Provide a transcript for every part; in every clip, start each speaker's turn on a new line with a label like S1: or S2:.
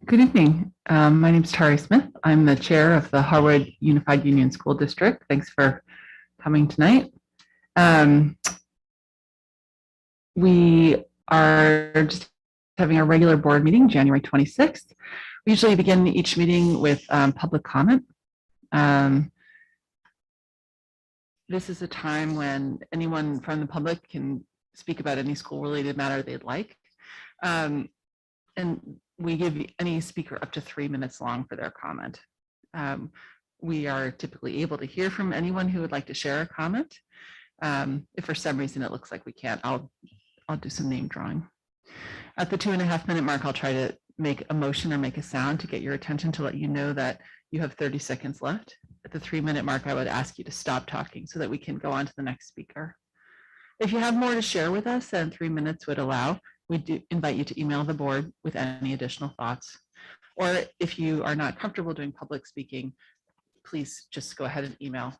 S1: Good evening. My name is Tari Smith. I'm the chair of the Harwood Unified Union School District. Thanks for coming tonight. We are just having a regular board meeting, January 26th. We usually begin each meeting with public comment. This is a time when anyone from the public can speak about any school-related matter they'd like. And we give any speaker up to 3 minutes long for their comment. We are typically able to hear from anyone who would like to share a comment. If for some reason it looks like we can't, I'll do some name drawing. At the 2.5 minute mark, I'll try to make a motion or make a sound to get your attention to let you know that you have 30 seconds left. At the 3 minute mark, I would ask you to stop talking so that we can go on to the next speaker. If you have more to share with us than 3 minutes would allow, we do invite you to email the board with any additional thoughts. Or if you are not comfortable doing public speaking, please just go ahead and email.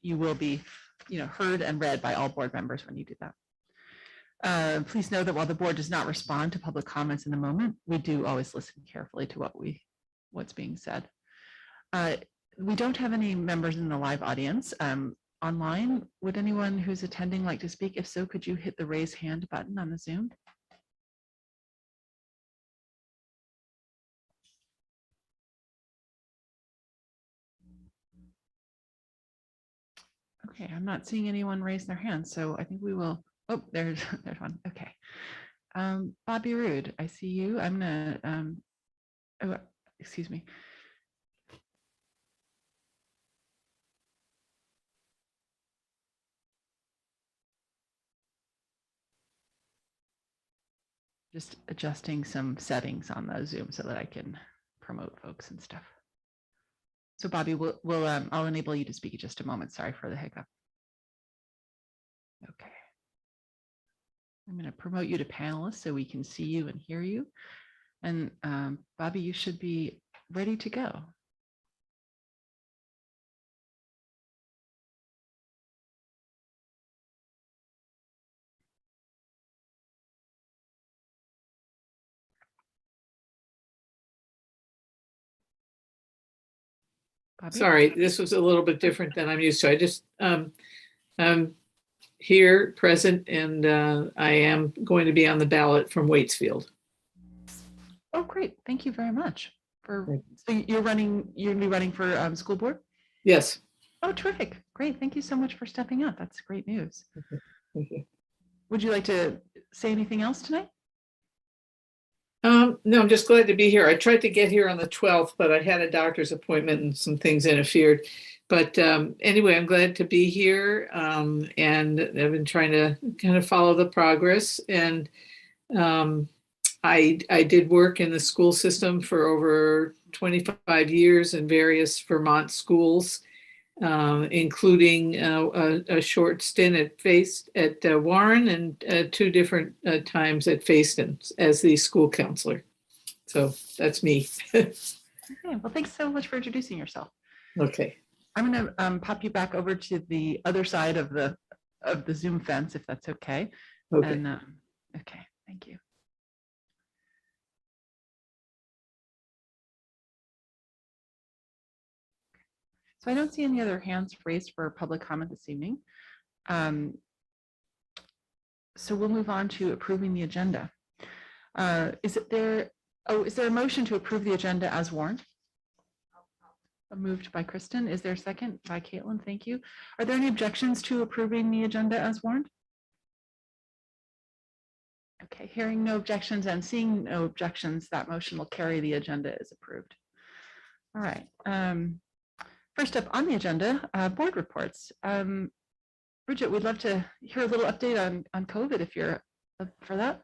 S1: You will be heard and read by all board members when you do that. Please know that while the board does not respond to public comments in the moment, we do always listen carefully to what's being said. We don't have any members in the live audience. Online, would anyone who's attending like to speak? If so, could you hit the raise hand button on the Zoom? Okay, I'm not seeing anyone raise their hand, so I think we will. Oh, there's one. Okay. Bobby Rood, I see you. I'm gonna, oh, excuse me. Just adjusting some settings on the Zoom so that I can promote folks and stuff. So Bobby, I'll enable you to speak in just a moment. Sorry for the hiccup. Okay. I'm going to promote you to panelist so we can see you and hear you. And Bobby, you should be ready to go.
S2: Bobby? Sorry, this was a little bit different than I'm used to. I just, I'm here present and I am going to be on the ballot from Waitsfield.
S1: Oh, great. Thank you very much. So you're going to be running for school board?
S2: Yes.
S1: Oh, terrific. Great. Thank you so much for stepping up. That's great news.
S2: Thank you.
S1: Would you like to say anything else tonight?
S2: No, I'm just glad to be here. I tried to get here on the 12th, but I had a doctor's appointment and some things interfered. But anyway, I'm glad to be here. And I've been trying to kind of follow the progress. And I did work in the school system for over 25 years in various Vermont schools, including a short stint at Warren and 2 different times at Facein as the school counselor. So that's me.
S1: Okay, well, thanks so much for introducing yourself.
S2: Okay.
S1: I'm going to pop you back over to the other side of the Zoom fence, if that's okay.
S2: Okay.
S1: And, okay, thank you. So I don't see any other hands raised for public comment this evening. So we'll move on to approving the agenda. Is there a motion to approve the agenda as warned? Moved by Kristen. Is there a second? By Caitlin. Thank you. Are there any objections to approving the agenda as warned? Okay, hearing no objections and seeing no objections, that motion will carry. The agenda is approved. All right. First up on the agenda, board reports. Bridget, we'd love to hear a little update on COVID if you're up for that.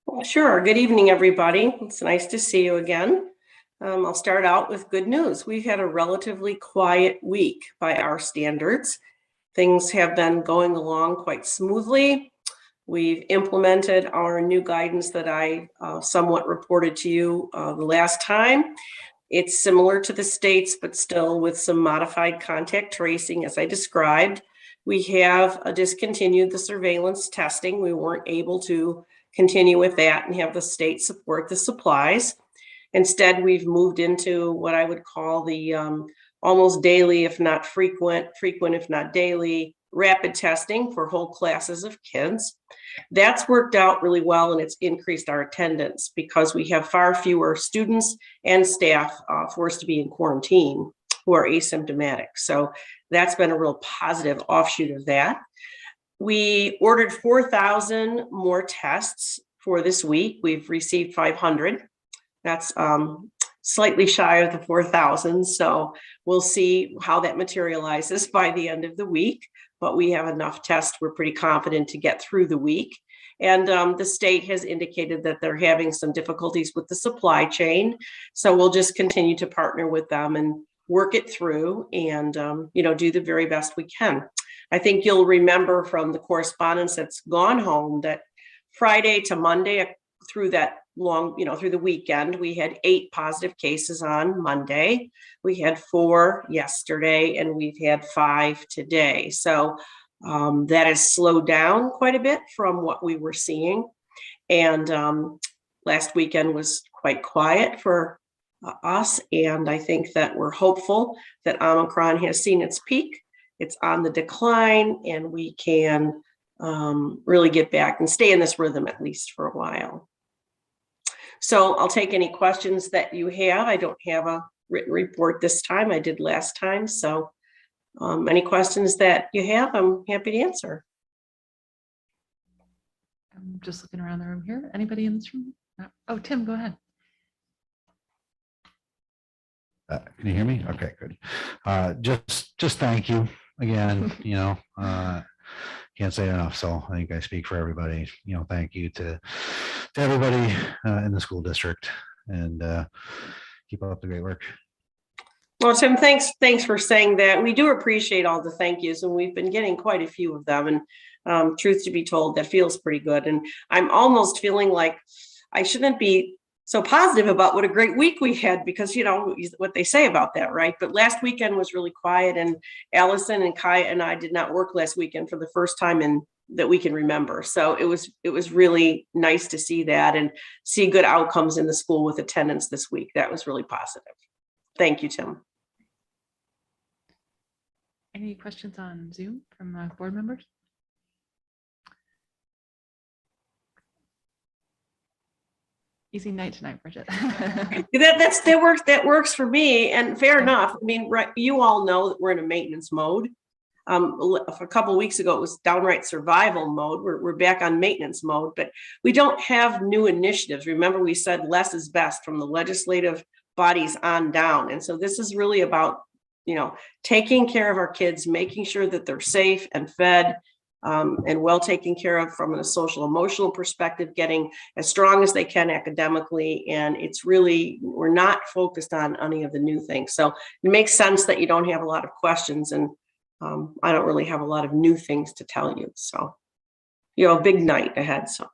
S3: Well, sure. Good evening, everybody. It's nice to see you again. I'll start out with good news. We've had a relatively quiet week by our standards. Things have been going along quite smoothly. We've implemented our new guidance that I somewhat reported to you the last time. It's similar to the states, but still with some modified contact tracing, as I described. We have discontinued the surveillance testing. We weren't able to continue with that and have the state support the supplies. Instead, we've moved into what I would call the almost daily, if not frequent if not daily, rapid testing for whole classes of kids. That's worked out really well, and it's increased our attendance because we have far fewer students and staff forced to be in quarantine who are asymptomatic. So that's been a real positive offshoot of that. We ordered 4,000 more tests for this week. We've received 500. That's slightly shy of the 4,000. So we'll see how that materializes by the end of the week. But we have enough tests. We're pretty confident to get through the week. And the state has indicated that they're having some difficulties with the supply chain. So we'll just continue to partner with them and work it through and, do the very best we can. I think you'll remember from the correspondence that's gone home that Friday to Monday through that long, through the weekend, we had 8 positive cases on Monday. We had 4 yesterday, and we've had 5 today. So that has slowed down quite a bit from what we were seeing. And last weekend was quite quiet for us. And I think that we're hopeful that Omicron has seen its peak. It's on the decline, and we can really get back and stay in this rhythm at least for a while. So I'll take any questions that you have. I don't have a written report this time. I did last time. So any questions that you have, I'm happy to answer.
S1: I'm just looking around the room here. Anybody in this room? No. Oh, Tim, go ahead.
S4: Can you hear me? Okay, good. Just thank you again. Can't say enough. So I think I speak for everybody. Thank you to everybody in the school district, and keep up the great work.
S3: Well, Tim, thanks for saying that. We do appreciate all the thank yous, and we've been getting quite a few of them. And truth to be told, that feels pretty good. And I'm almost feeling like I shouldn't be so positive about what a great week we had, because what they say about that, right? But last weekend was really quiet, and Allison and Kaya and I did not work last weekend for the first time that we can remember. So it was really nice to see that and see good outcomes in the school with attendance this week. That was really positive. Thank you, Tim.
S1: Any questions on Zoom from board members? Easy night tonight, Bridget.
S3: That works for me, and fair enough. I mean, right, you all know that we're in a maintenance mode. A couple of weeks ago, it was downright survival mode. We're back on maintenance mode, but we don't have new initiatives. Remember, we said less is best from the legislative bodies on down, and so this is really about taking care of our kids, making sure that they're safe and fed. And well taken care of from a social emotional perspective, getting as strong as they can academically. And it's really, we're not focused on any of the new things. So it makes sense that you don't have a lot of questions, and I don't really have a lot of new things to tell you. So a big night ahead. So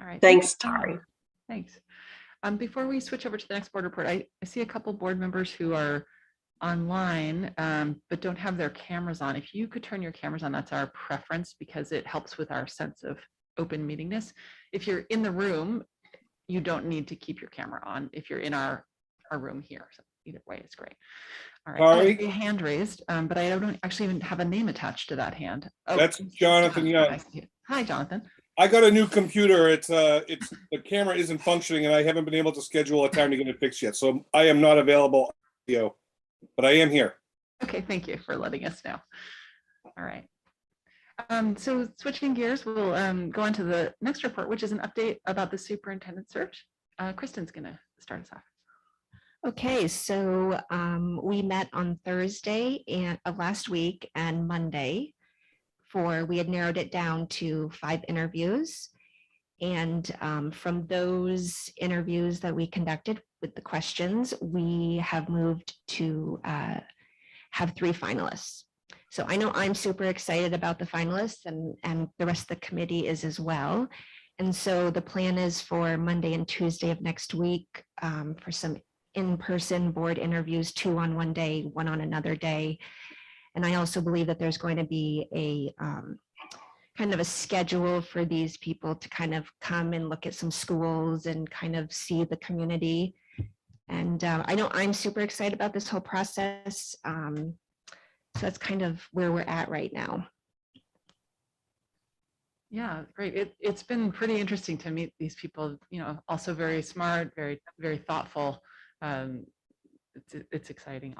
S1: all right.
S3: Thanks, Tari.
S1: Thanks. Before we switch over to the next board report, I see a couple board members who are online, but don't have their cameras on. If you could turn your cameras on, that's our preference, because it helps with our sense of open meetingness. If you're in the room, you don't need to keep your camera on if you're in our room here. So either way, it's great. All right.
S5: Sorry.
S1: I see a hand raised, but I don't actually even have a name attached to that hand. Oh,
S5: That's Jonathan Young.
S1: Hi, Jonathan.
S5: I got a new computer. It's the camera isn't functioning, and I haven't been able to schedule a time to get it fixed yet. So I am not available, but I am here.
S1: Okay, thank you for letting us know. All right. So switching gears, we'll go on to the next report, which is an update about the superintendent search. Kristen's going to start us off.
S6: Okay, so we met on Thursday of last week and Monday we had narrowed it down to 5 interviews. And from those interviews that we conducted with the questions, we have moved to have 3 finalists. So I know I'm super excited about the finalists, and the rest of the committee is as well. And so the plan is for Monday and Tuesday of next week for some in-person board interviews, 2 on one day, 1 on another day. And I also believe that there's going to be a kind of a schedule for these people to kind of come and look at some schools and kind of see the community. And I know I'm super excited about this whole process. So that's kind of where we're at right now.
S1: Yeah, great. It's been pretty interesting to meet these people, you know, also very smart, very thoughtful. It's exciting.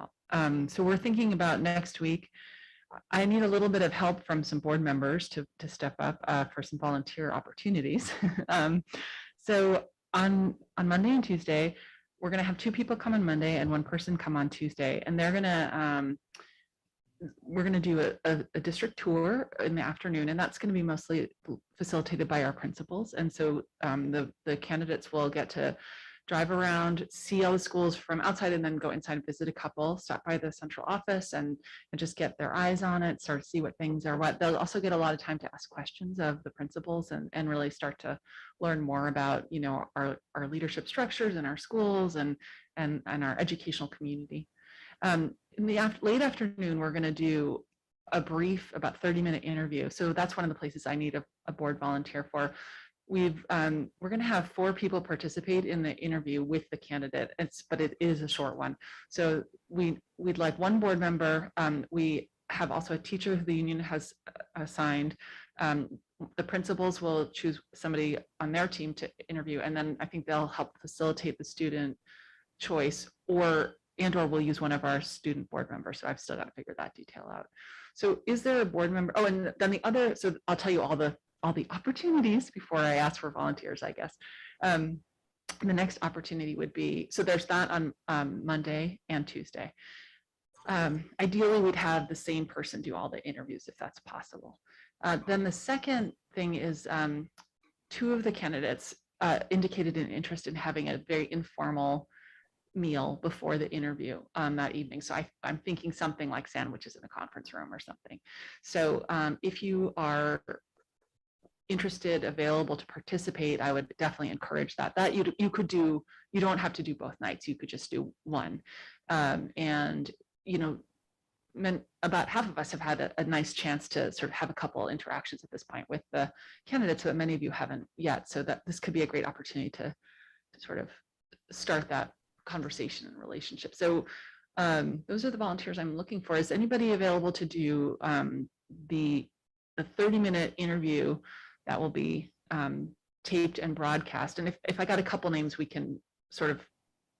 S1: So we're thinking about next week. I need a little bit of help from some board members to step up for some volunteer opportunities. So on Monday and Tuesday, we're going to have 2 people come on Monday and 1 person come on Tuesday, and they're going to we're going to do a district tour in the afternoon, and that's going to be mostly facilitated by our principals. And so the candidates will get to drive around, see all the schools from outside, and then go inside and visit a couple, stop by the central office and just get their eyes on it, start to see what things are what. They'll also get a lot of time to ask questions of the principals and really start to learn more about, you know, our leadership structures in our schools and our educational community. In the late afternoon, we're going to do a brief, about 30-minute interview. So that's one of the places I need a board volunteer for. We're going to have 4 people participate in the interview with the candidate. But it is a short one. So we'd like 1 board member. We have also a teacher who the union has assigned. The principals will choose somebody on their team to interview, and then I think they'll help facilitate the student choice, or we'll use one of our student board members. So I've still got to figure that detail out. So is there a board member? Oh, and then the other, so I'll tell you all the opportunities before I ask for volunteers, I guess. The next opportunity would be, so there's that on Monday and Tuesday. Ideally, we'd have the same person do all the interviews if that's possible. Then the second thing is 2 of the candidates indicated an interest in having a very informal meal before the interview that evening. So I'm thinking something like sandwiches in a conference room or something. So if you are interested, available to participate, I would definitely encourage that. That you could do, you don't have to do both nights, you could just do one. And, you know, about half of us have had a nice chance to sort of have a couple interactions at this point with the candidates, but many of you haven't yet. So that this could be a great opportunity to sort of start that conversation and relationship. So those are the volunteers I'm looking for. Is anybody available to do the 30-minute interview that will be taped and broadcast? And if I got a couple names, we can sort of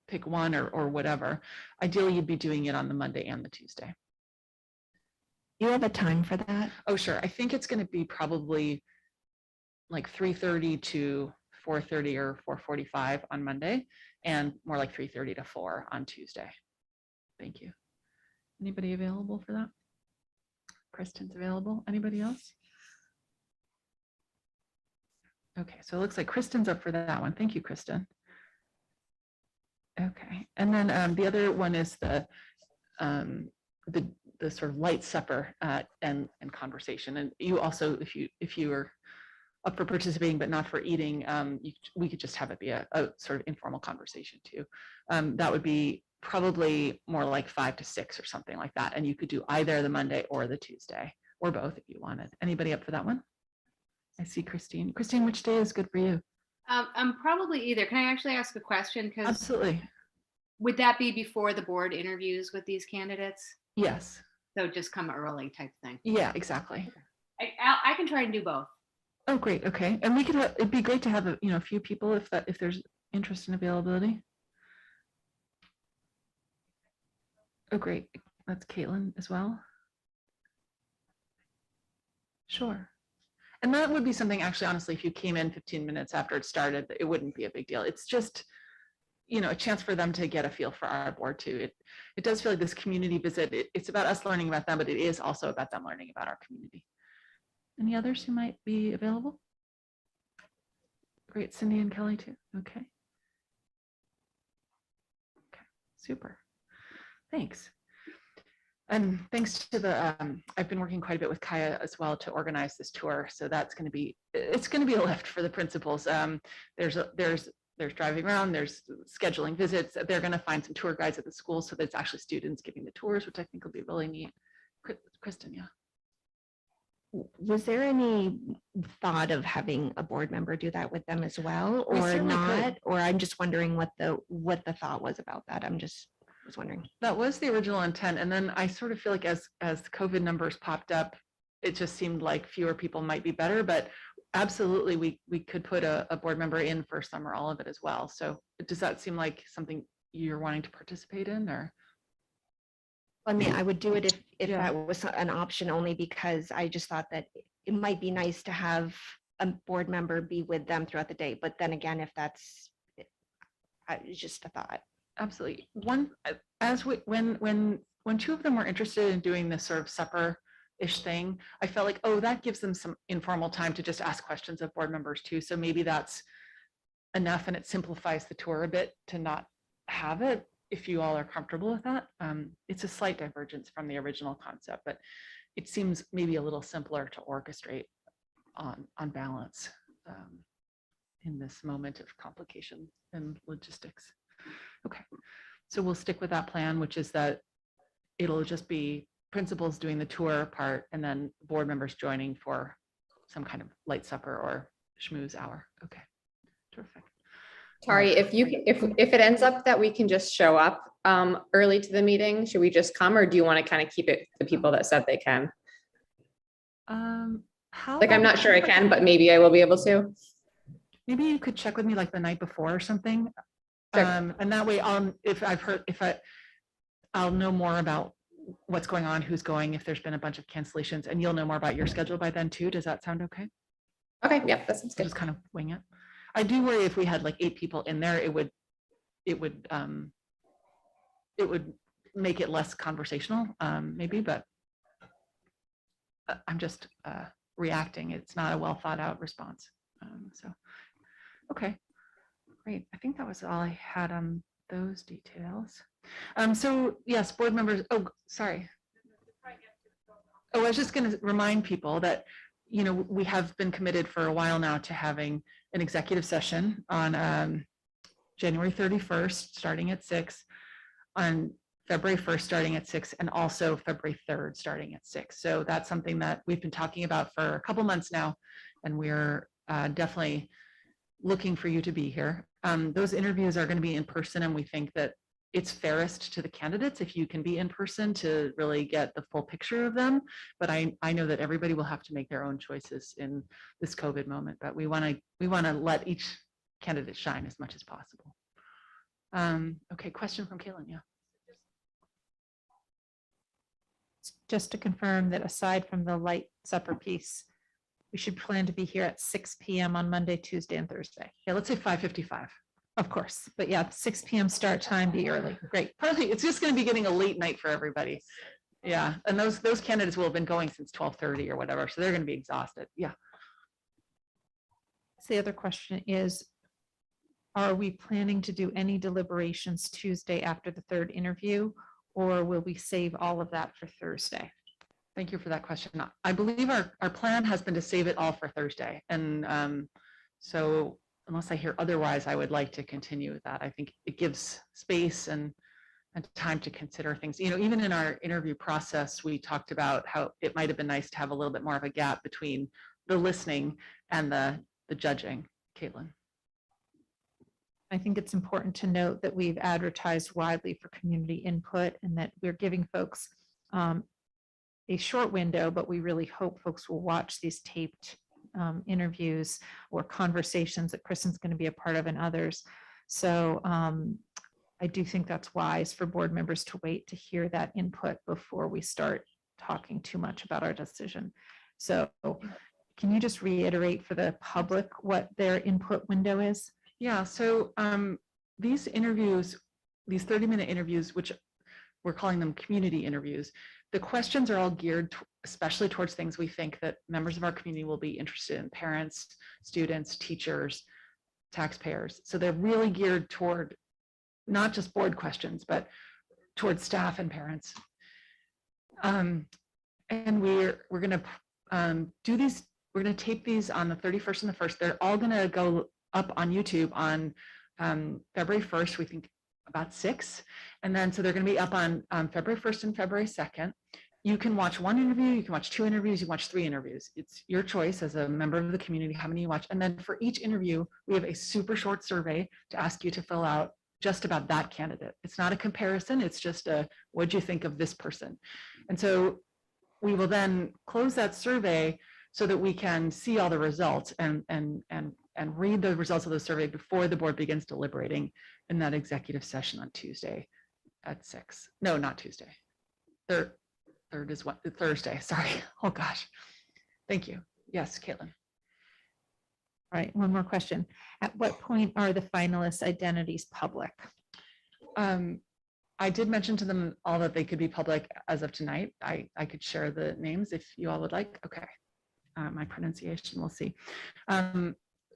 S1: pick one or whatever. Ideally, you'd be doing it on the Monday and the Tuesday.
S6: You have a time for that?
S1: Oh, sure. I think it's going to be probably like 3:30 to 4:30 or 4:45 on Monday, and more like 3:30 to 4 on Tuesday. Thank you. Anybody available for that? Kristen's available. Anybody else? Okay, so it looks like Kristen's up for that one. Thank you, Kristen. Okay, and then the other one is the sort of light supper and conversation. And you also, if you are up for participating but not for eating, we could just have it be a sort of informal conversation too. That would be probably more like 5 to 6 or something like that. And you could do either the Monday or the Tuesday, or both if you wanted. Anybody up for that one? I see Christine. Christine, which day is good for you?
S7: I'm probably either. Can I actually ask a question? Because
S1: Absolutely.
S7: would that be before the board interviews with these candidates?
S1: Yes.
S7: So just come early type thing.
S1: Yeah, exactly.
S7: I can try and do both.
S1: Oh, great. Okay. And we could it'd be great to have a few people if there's interest and availability. Oh, great. That's Caitlin as well. Sure. And that would be something, actually, honestly, if you came in 15 minutes after it started, it wouldn't be a big deal. It's just, a chance for them to get a feel for our board too. It does feel like this community visit, it's about us learning about them, but it is also about them learning about our community. Any others who might be available? Great, Cindy and Kelly too. Okay. Okay, super. Thanks. And thanks to the, I've been working quite a bit with Kaya as well to organize this tour. So that's going to be, it's going to be a lift for the principals. There's driving around, there's scheduling visits. They're going to find some tour guides at the school so that it's actually students giving the tours, which I think will be really neat. Kristen, yeah.
S6: Was there any thought of having a board member do that with them as well,
S1: We
S6: or
S1: certainly could.
S6: not? Or I'm just wondering what the thought was about that. Was wondering.
S1: That was the original intent. And then I sort of feel like as the COVID numbers popped up, it just seemed like fewer people might be better, but absolutely we could put a board member in for some or all of it as well. So does that seem like something you're wanting to participate in, or?
S6: I mean, I would do it if
S1: Yeah.
S6: that was an option, only because I just thought that it might be nice to have a board member be with them throughout the day. But then again, if that's, it's just a thought.
S1: Absolutely. When two of them were interested in doing this sort of supper-ish thing, I felt like, oh, that gives them some informal time to just ask questions of board members too. So maybe that's enough, and it simplifies the tour a bit to not have it, if you all are comfortable with that. It's a slight divergence from the original concept, but it seems maybe a little simpler to orchestrate on balance in this moment of complication and logistics. Okay, so we'll stick with that plan, which is that it'll just be principals doing the tour part and then board members joining for some kind of light supper or schmooze hour. Okay, terrific.
S8: Tari, if it ends up that we can just show up early to the meeting, should we just come, or do you want to kind of keep it the people that said they can? Like, I'm not sure I can, but maybe I will be able to.
S1: Maybe you could check with me like the night before or something.
S8: Sure.
S1: And that way I'll know more about what's going on, who's going, if there's been a bunch of cancellations, and you'll know more about your schedule by then too. Does that sound okay?
S8: Okay, yep, that sounds
S1: So
S8: good.
S1: just kind of wing it. I do worry if we had like 8 people in there, it would make it less conversational, maybe, but I'm just reacting. It's not a well thought out response. So, okay, great. I think that was all I had on those details. So yes, board members, oh, sorry. Oh, I was just going to remind people that, you know, we have been committed for a while now to having an executive session on January 31st, starting at 6, on February 1st, starting at 6, and also February 3rd, starting at 6. So that's something that we've been talking about for a couple months now, and we're definitely looking for you to be here. Those interviews are going to be in person, and we think that it's fairest to the candidates if you can be in person to really get the full picture of them. But I know that everybody will have to make their own choices in this COVID moment, but we want to let each candidate shine as much as possible. Okay, question from Caitlin, yeah.
S9: Just to confirm that aside from the light supper piece, we should plan to be here at 6 p.m. on Monday, Tuesday, and Thursday.
S1: Yeah, let's say 5:55.
S9: Of course, but yeah, 6 p.m. start time, be early. Great.
S1: Probably it's just going to be getting a late night for everybody. Yeah, and those candidates will have been going since 12:30 or whatever, so they're going to be exhausted. Yeah.
S9: So the other question is, are we planning to do any deliberations Tuesday after the 3rd interview, or will we save all of that for Thursday?
S1: Thank you for that question. I believe our plan has been to save it all for Thursday. And so unless I hear otherwise, I would like to continue with that. I think it gives space and time to consider things. You know, even in our interview process, we talked about how it might have been nice to have a little bit more of a gap between the listening and the judging. Caitlin.
S9: I think it's important to note that we've advertised widely for community input and that we're giving folks a short window, but we really hope folks will watch these taped interviews or conversations that Kristen's going to be a part of and others. So I do think that's wise for board members to wait to hear that input before we start talking too much about our decision. So can you just reiterate for the public what their input window is?
S1: Yeah, so these interviews, these 30-minute interviews, which we're calling them community interviews, the questions are all geared especially towards things we think that members of our community will be interested in: parents, students, teachers, taxpayers. So they're really geared toward not just board questions, but towards staff and parents. And we're going to do these, we're going to tape these on the 31st and the 1st. They're all going to go up on YouTube on February 1st, we think about 6. And then, so they're going to be up on February 1st and February 2nd. you can watch one interview, you can watch two interviews, you watch three interviews. It's your choice as a member of the community, how many you watch. And then for each interview, we have a super short survey to ask you to fill out just about that candidate. It's not a comparison, it's just a, what'd you think of this person? And so we will then close that survey so that we can see all the results and read the results of the survey before the board begins deliberating in that executive session on Tuesday at 6. No, not Tuesday. Third is what? Thursday. Sorry. Oh gosh. Thank you. Yes, Caitlin.
S9: All right, one more question. At what point are the finalists' identities public?
S1: I did mention to them all that they could be public as of tonight. I could share the names if you all would like. Okay. My pronunciation, we'll see.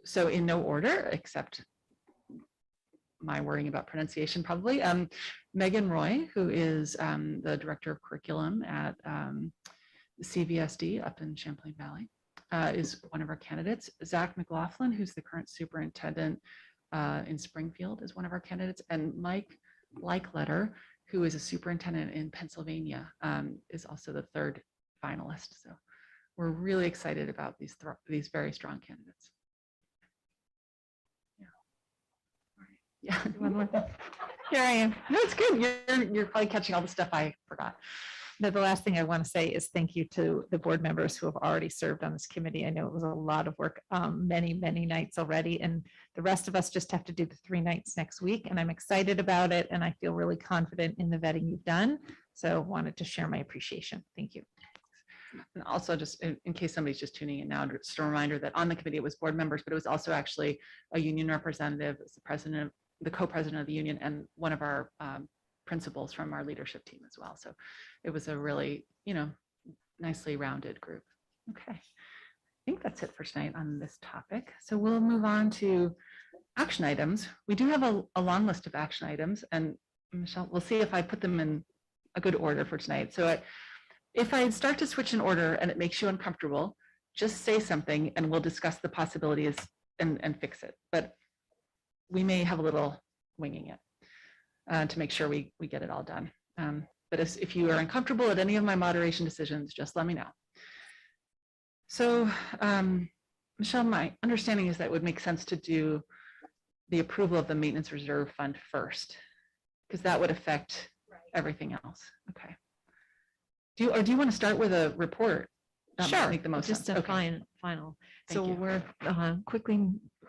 S1: So in no order, except my worrying about pronunciation probably. Megan Roy, who is the Director of Curriculum at CVSD up in Champlain Valley, is one of our candidates. Zach McLaughlin, who's the current superintendent in Springfield, is one of our candidates. And Mike Likeletter, who is a superintendent in Pennsylvania, is also the third finalist. So we're really excited about these very strong candidates. Yeah,
S9: One more thing.
S1: here I am. No, it's good. You're probably catching all the stuff I forgot.
S9: The last thing I want to say is thank you to the board members who have already served on this committee. I know it was a lot of work, many nights already, and the rest of us just have to do the 3 nights next week. And I'm excited about it, and I feel really confident in the vetting you've done. So wanted to share my appreciation. Thank you.
S1: And also, just in case somebody's just tuning in now, just a reminder that on the committee it was board members, but it was also actually a union representative, the president, the co-president of the union, and one of our principals from our leadership team as well. So it was a really, nicely rounded group. Okay, I think that's it for tonight on this topic. So we'll move on to action items. We do have a long list of action items, and Michelle, we'll see if I put them in a good order for tonight. So if I start to switch in order and it makes you uncomfortable, just say something and we'll discuss the possibilities and fix it. But we may have a little winging it to make sure we get it all done. But if you are uncomfortable at any of my moderation decisions, just let me know. So Michelle, my understanding is that it would make sense to do the approval of the maintenance reserve fund first, because that would affect everything else. Okay. Do you want to start with a report? That might
S10: Sure,
S1: make the most
S10: just
S1: sense.
S10: a
S1: Okay.
S10: final.
S1: Thank
S10: So
S1: you.
S10: we're quickly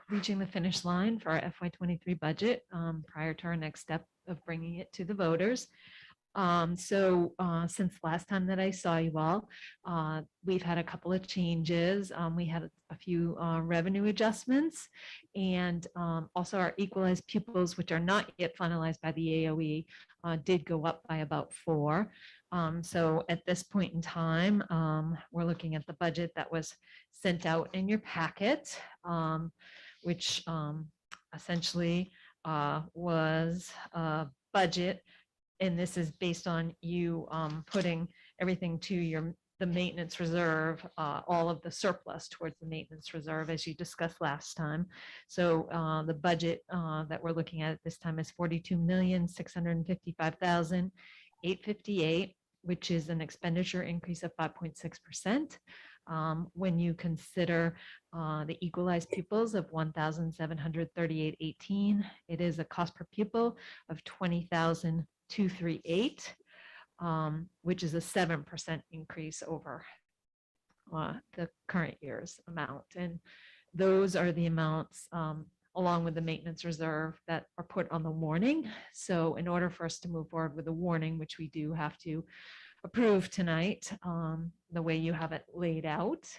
S10: reaching the finish line for our FY23 budget prior to our next step of bringing it to the voters. Since last time that I saw you all, we've had a couple of changes. We had a few revenue adjustments, and also our equalized pupils, which are not yet finalized by the AOE, did go up by about 4. So at this point in time, we're looking at the budget that was sent out in your packet, which essentially was a budget. And this is based on you putting everything to the maintenance reserve, all of the surplus towards the maintenance reserve, as you discussed last time. So the budget that we're looking at this time is $42,655,858, which is an expenditure increase of 5.6%. When you consider the equalized pupils of 1,738.18, it is a cost per pupil of 20,238, which is a 7% increase over the current year's amount. And those are the amounts along with the maintenance reserve that are put on the warning. So in order for us to move forward with the warning, which we do have to approve tonight, the way you have it laid out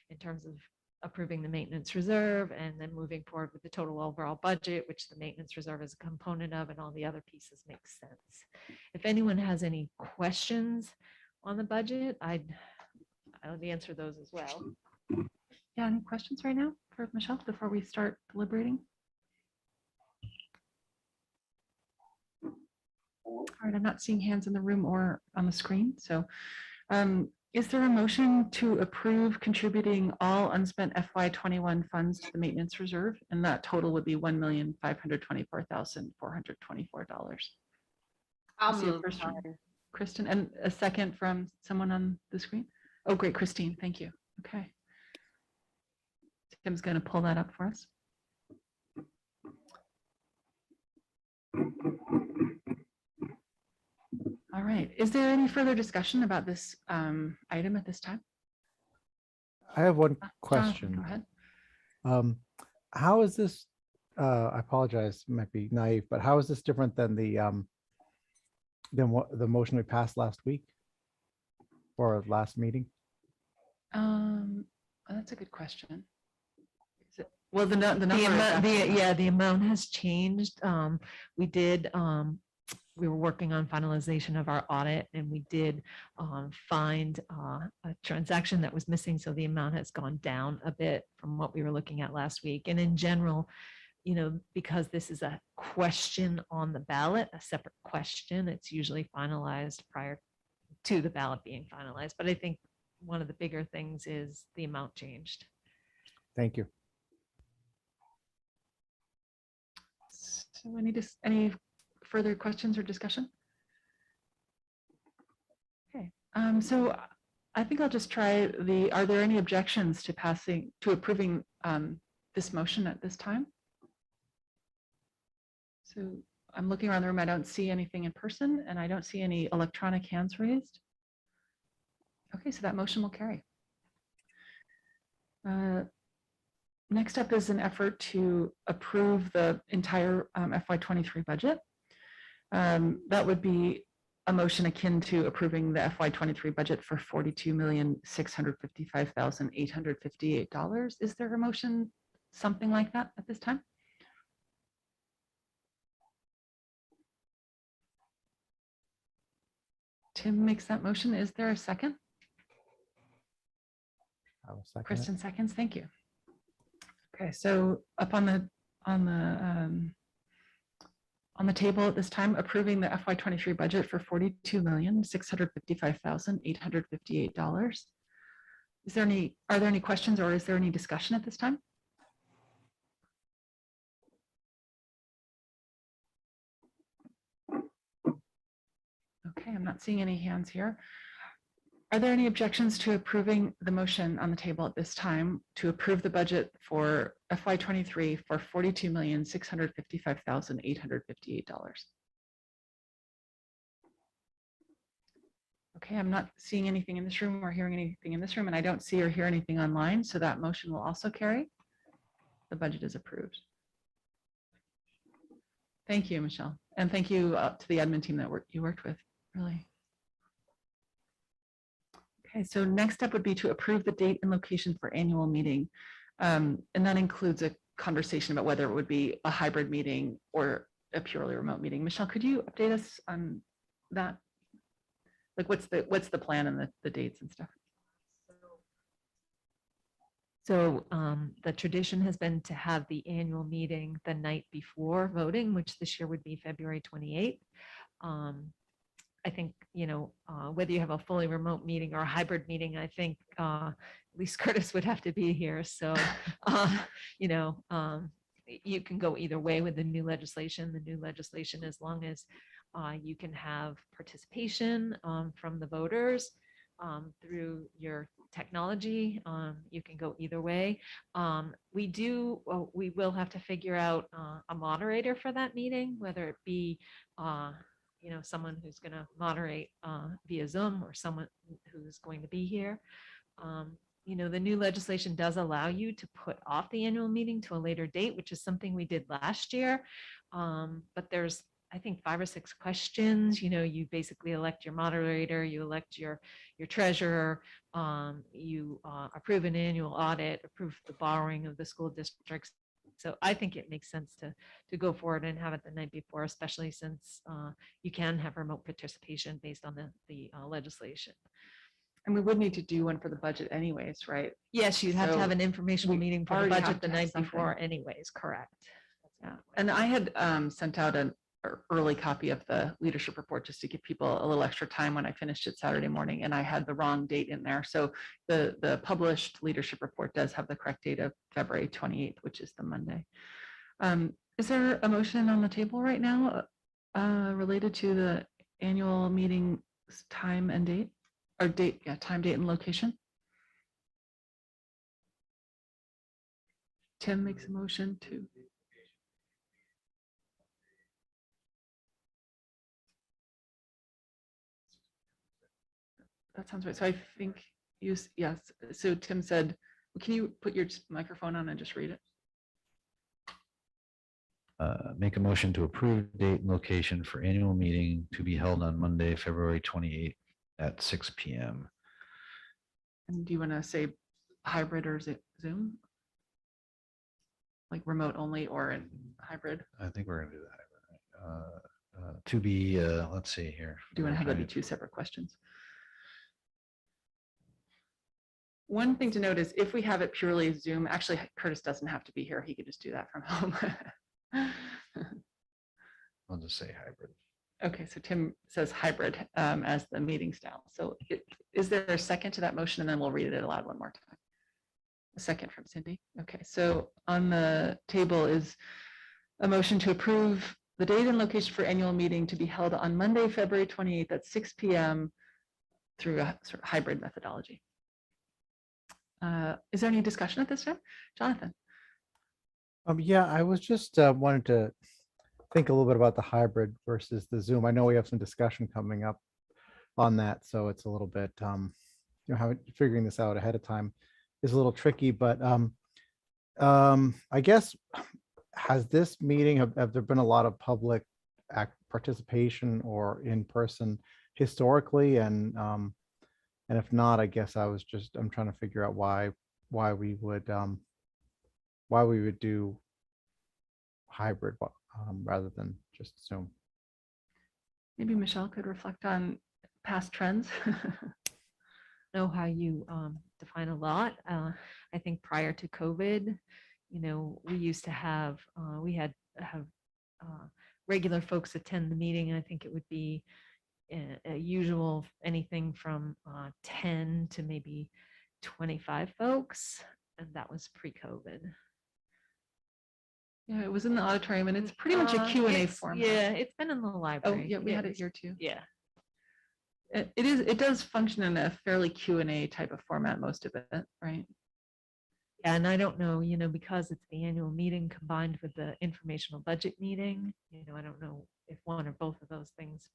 S10: in terms of approving the maintenance reserve and then moving forward with the total overall budget, which the maintenance reserve is a component of, and all the other pieces make sense. If anyone has any questions on the budget, I'll answer those as well.
S1: Yeah, any questions right now for Michelle before we start deliberating? All right, I'm not seeing hands in the room or on the screen. So is there a motion to approve contributing all unspent FY21 funds to the maintenance reserve? And that total would be $1,524,424.
S7: I'll
S1: See a
S7: move.
S1: first one. Kristen, and a second from someone on the screen. Oh, great, Christine, thank you. Okay. Tim's going to pull that up for us. All right. Is there any further discussion about this item at this time?
S11: I have one
S1: Jonathan,
S11: question.
S1: go ahead.
S11: How is this, I apologize, might be naive, but how is this different than the motion we passed last week or last meeting?
S1: That's a good question. Is it, well, the number.
S10: The amount has changed. We were working on finalization of our audit, and we did find a transaction that was missing. So the amount has gone down a bit from what we were looking at last week. And in general, because this is a question on the ballot, a separate question, it's usually finalized prior to the ballot being finalized. But I think one of the bigger things is the amount changed.
S11: Thank you.
S1: So any further questions or discussion? Okay, so I think I'll just try are there any objections to approving this motion at this time? So I'm looking around the room. I don't see anything in person, and I don't see any electronic hands raised. Okay, so that motion will carry. Next up is an effort to approve the entire FY23 budget. That would be a motion akin to approving the FY23 budget for $42,655,858. Is there a motion something like that at this time? Tim makes that motion. Is there a second?
S11: I will second it.
S1: Kristen seconds. Thank you. Okay, so up on the table at this time, approving the FY23 budget for $42,655,858. Are there any questions, or is there any discussion at this time? Okay, I'm not seeing any hands here. Are there any objections to approving the motion on the table at this time to approve the budget for FY23 for $42,655,858? Okay, I'm not seeing anything in this room or hearing anything in this room, and I don't see or hear anything online, so that motion will also carry. The budget is approved. Thank you, Michelle, and thank you to the admin team that you worked with, really. Okay, so next up would be to approve the date and location for annual meeting. And that includes a conversation about whether it would be a hybrid meeting or a purely remote meeting. Michelle, could you update us on that? Like what's the plan and the dates and stuff?
S10: So the tradition has been to have the annual meeting the night before voting, which this year would be February 28th. I think, whether you have a fully remote meeting or a hybrid meeting, I think at least Curtis would have to be here. So, you can go either way with the new legislation. The new legislation, as long as you can have participation from the voters through your technology, you can go either way. We will have to figure out a moderator for that meeting, whether it be someone who's going to moderate via Zoom or someone who's going to be here. The new legislation does allow you to put off the annual meeting to a later date, which is something we did last year. But there's, I think, 5 or 6 questions. You basically elect your moderator, you elect your treasurer, you approve an annual audit, approve the borrowing of the school districts. So I think it makes sense to go forward and have it the night before, especially since you can have remote participation based on the legislation.
S1: And we would need to do one for the budget anyways, right?
S10: Yes, you'd have to have an informational
S1: we
S10: meeting for the
S1: already have
S10: budget the
S1: to have
S10: night
S1: something.
S10: before anyways, correct.
S1: Yeah, and I had sent out an early copy of the leadership report just to give people a little extra time when I finished it Saturday morning, and I had the wrong date in there. So the published leadership report does have the correct date of February 28th, which is the Monday. Is there a motion on the table right now related to the annual meeting time and date, or date, yeah, time, date, and location. Tim makes a motion to. That sounds right. So I think yes. So Tim said, can you put your microphone on and just read it?
S4: Make a motion to approve date and location for annual meeting to be held on Monday, February 28th at 6 p.m.
S1: And do you want to say hybrid or Zoom? Like remote only or in hybrid?
S4: I think we're going to do that. To be, let's see here.
S1: Do you want to have that be two separate questions? One thing to note is if we have it purely Zoom, actually Curtis doesn't have to be here. He could just do that from home.
S4: I'll just say hybrid.
S1: Okay, so Tim says hybrid as the meeting style. So is there a second to that motion? And then we'll read it aloud one more time. A second from Cindy. Okay, so on the table is a motion to approve the date and location for annual meeting to be held on Monday, February 28th at 6 p.m. through a sort of hybrid methodology. Is there any discussion at this time? Jonathan?
S11: Yeah, I was just wanted to think a little bit about the hybrid versus the Zoom. I know we have some discussion coming up on that, so it's a little bit, figuring this out ahead of time is a little tricky, but I guess, has this meeting, have there been a lot of public participation or in person historically? And if not, I guess I'm trying to figure out why we would do hybrid rather than just Zoom.
S1: Maybe Michelle could reflect on past trends.
S10: Know how you define a lot. I think prior to COVID, we used to have regular folks attend the meeting. I think it would be a usual anything from 10 to maybe 25 folks, and that was pre-COVID.
S1: Yeah, it was in the auditorium, and it's pretty much a Q&A format.
S10: Yeah, it's been in the
S1: Oh,
S10: library.
S1: yeah, we had it here too.
S10: Yeah.
S1: It does function in a fairly Q&A type of format, most of it, right?
S10: Yeah, and I don't know, because it's the annual meeting combined with the informational budget meeting, I don't know if one or both of those things,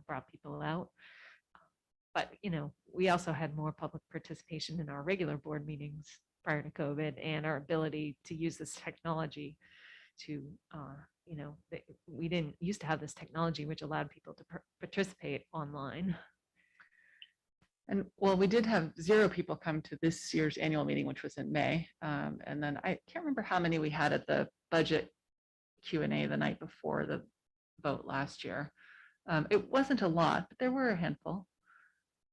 S10: brought people out. But, we also had more public participation in our regular board meetings prior to COVID, and our ability to use this technology to, we didn't used to have this technology which allowed people to participate online.
S1: And well, we did have 0 people come to this year's annual meeting, which was in May. And then I can't remember how many we had at the budget Q&A the night before the vote last year. It wasn't a lot, but there were a handful.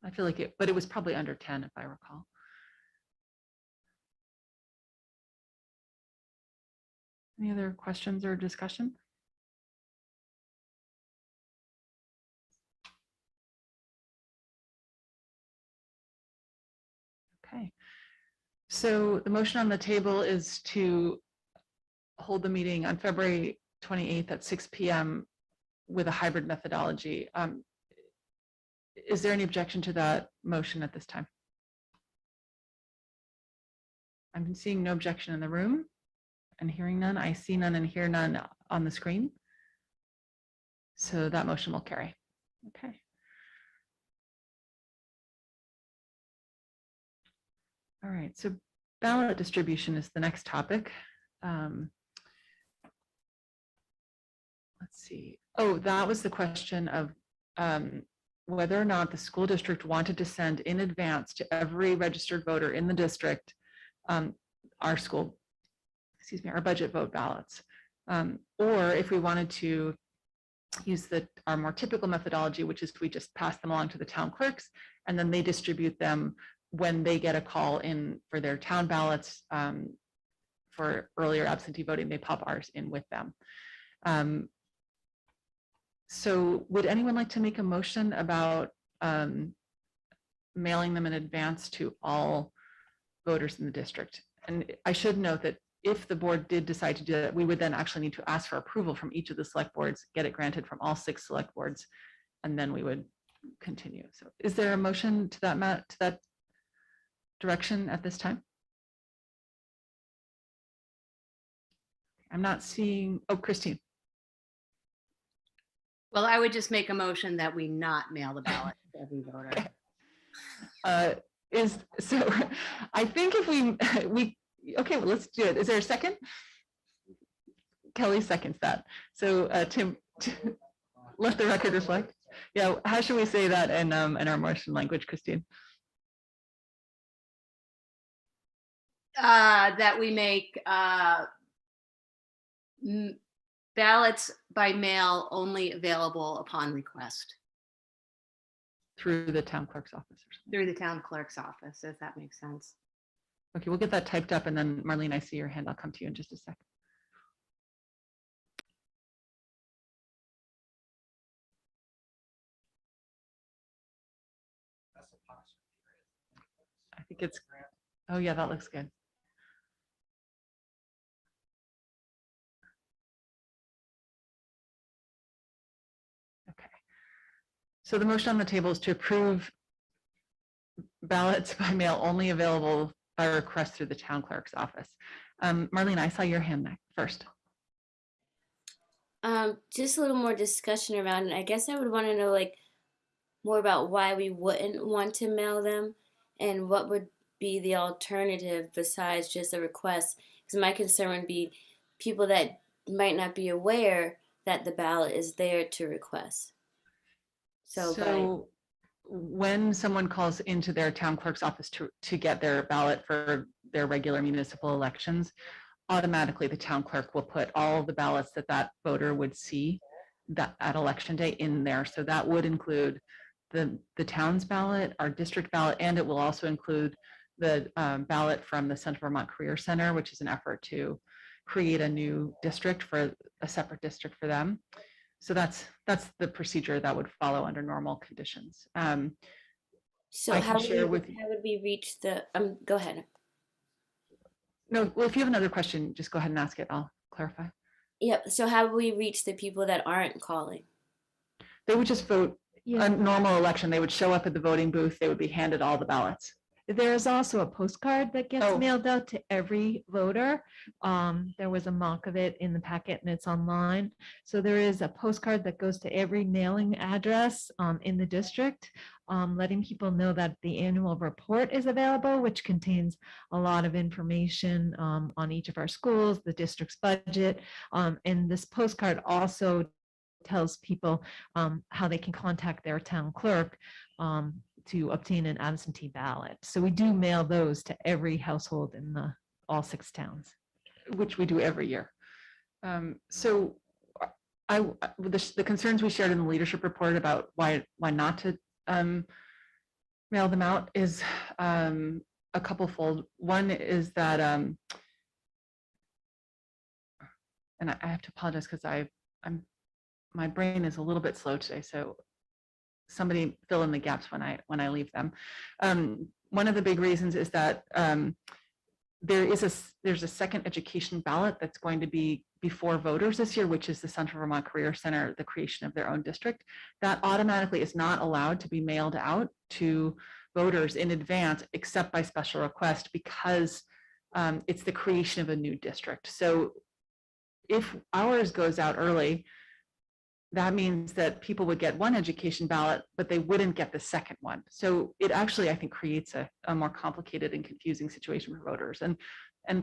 S1: I feel like but it was probably under 10 if I recall. Any other questions or discussion? Okay. So the motion on the table is to hold the meeting on February 28th at 6 p.m. with a hybrid methodology. Is there any objection to that motion at this time? I'm seeing no objection in the room and hearing none. I see none and hear none on the screen. So that motion will carry. Okay. All right, so ballot distribution is the next topic. Let's see. Oh, that was the question of whether or not the school district wanted to send in advance to every registered voter in the district our budget vote ballots, or if we wanted to use our more typical methodology, which is we just pass them along to the town clerks and then they distribute them when they get a call in for their town ballots for earlier absentee voting. They pop ours in with them. So would anyone like to make a motion about mailing them in advance to all voters in the district? And I should note that if the board did decide to do that, we would then actually need to ask for approval from each of the select boards, get it granted from all 6 select boards, and then we would continue. So is there a motion to that direction at this time? I'm not seeing, oh, Christine.
S7: Well, I would just make a motion that we not mail the ballot to every voter.
S1: So I think if okay, well, let's do it. Is there a second? Kelly seconds that. So Tim, let the record reflect. Yeah, how should we say that in our motion language, Christine?
S7: That we make ballots by mail only available upon request
S1: Through the town clerk's office or something.
S7: through the town clerk's office, if that makes sense.
S1: Okay, we'll get that typed up, and then Marlene, I see your hand. I'll come to you in just a second. I think it's, oh yeah, that looks good. Okay. So the motion on the table is to approve ballots by mail only available by request through the town clerk's office. Marlene, I saw your hand next first.
S12: Just a little more discussion around it. I guess I would want to know like more about why we wouldn't want to mail them and what would be the alternative besides just a request. Because my concern would be people that might not be aware that the ballot is there to request.
S1: So when someone calls into their town clerk's office to get their ballot for their regular municipal elections, automatically the town clerk will put all of the ballots that that voter would see that at election day in there. So that would include the town's ballot, our district ballot, and it will also include the ballot from the Central Vermont Career Center, which is an effort to create a new district for a separate district for them. So that's the procedure that would follow under normal conditions.
S12: So
S1: I
S12: how
S1: can
S12: would
S1: share
S12: how would we reach the, go ahead.
S1: No, well, if you have another question, just go ahead and ask it. I'll clarify.
S12: Yep. So how would we reach the people that aren't calling?
S1: They would just vote a normal election. They would show up at the voting booth. They would be handed all the ballots.
S10: There is also a postcard that gets
S1: Oh.
S10: mailed out to every voter. There was a mock of it in the packet and it's online. So there is a postcard that goes to every mailing address in the district, letting people know that the annual report is available, which contains a lot of information on each of our schools, the district's budget. And this postcard also tells people how they can contact their town clerk to obtain an absentee ballot. So we do mail those to every household in all 6 towns.
S1: Which we do every year. So the concerns we shared in the leadership report about why not to mail them out is a couple fold. One is that, and I have to apologize because my brain is a little bit slow today. So somebody fill in the gaps when I leave them. One of the big reasons is that there's a second education ballot that's going to be before voters this year, which is the Central Vermont Career Center, the creation of their own district. That automatically is not allowed to be mailed out to voters in advance, except by special request, because it's the creation of a new district. So if ours goes out early, that means that people would get one education ballot, but they wouldn't get the second one. So it actually, I think, creates a more complicated and confusing situation for voters. And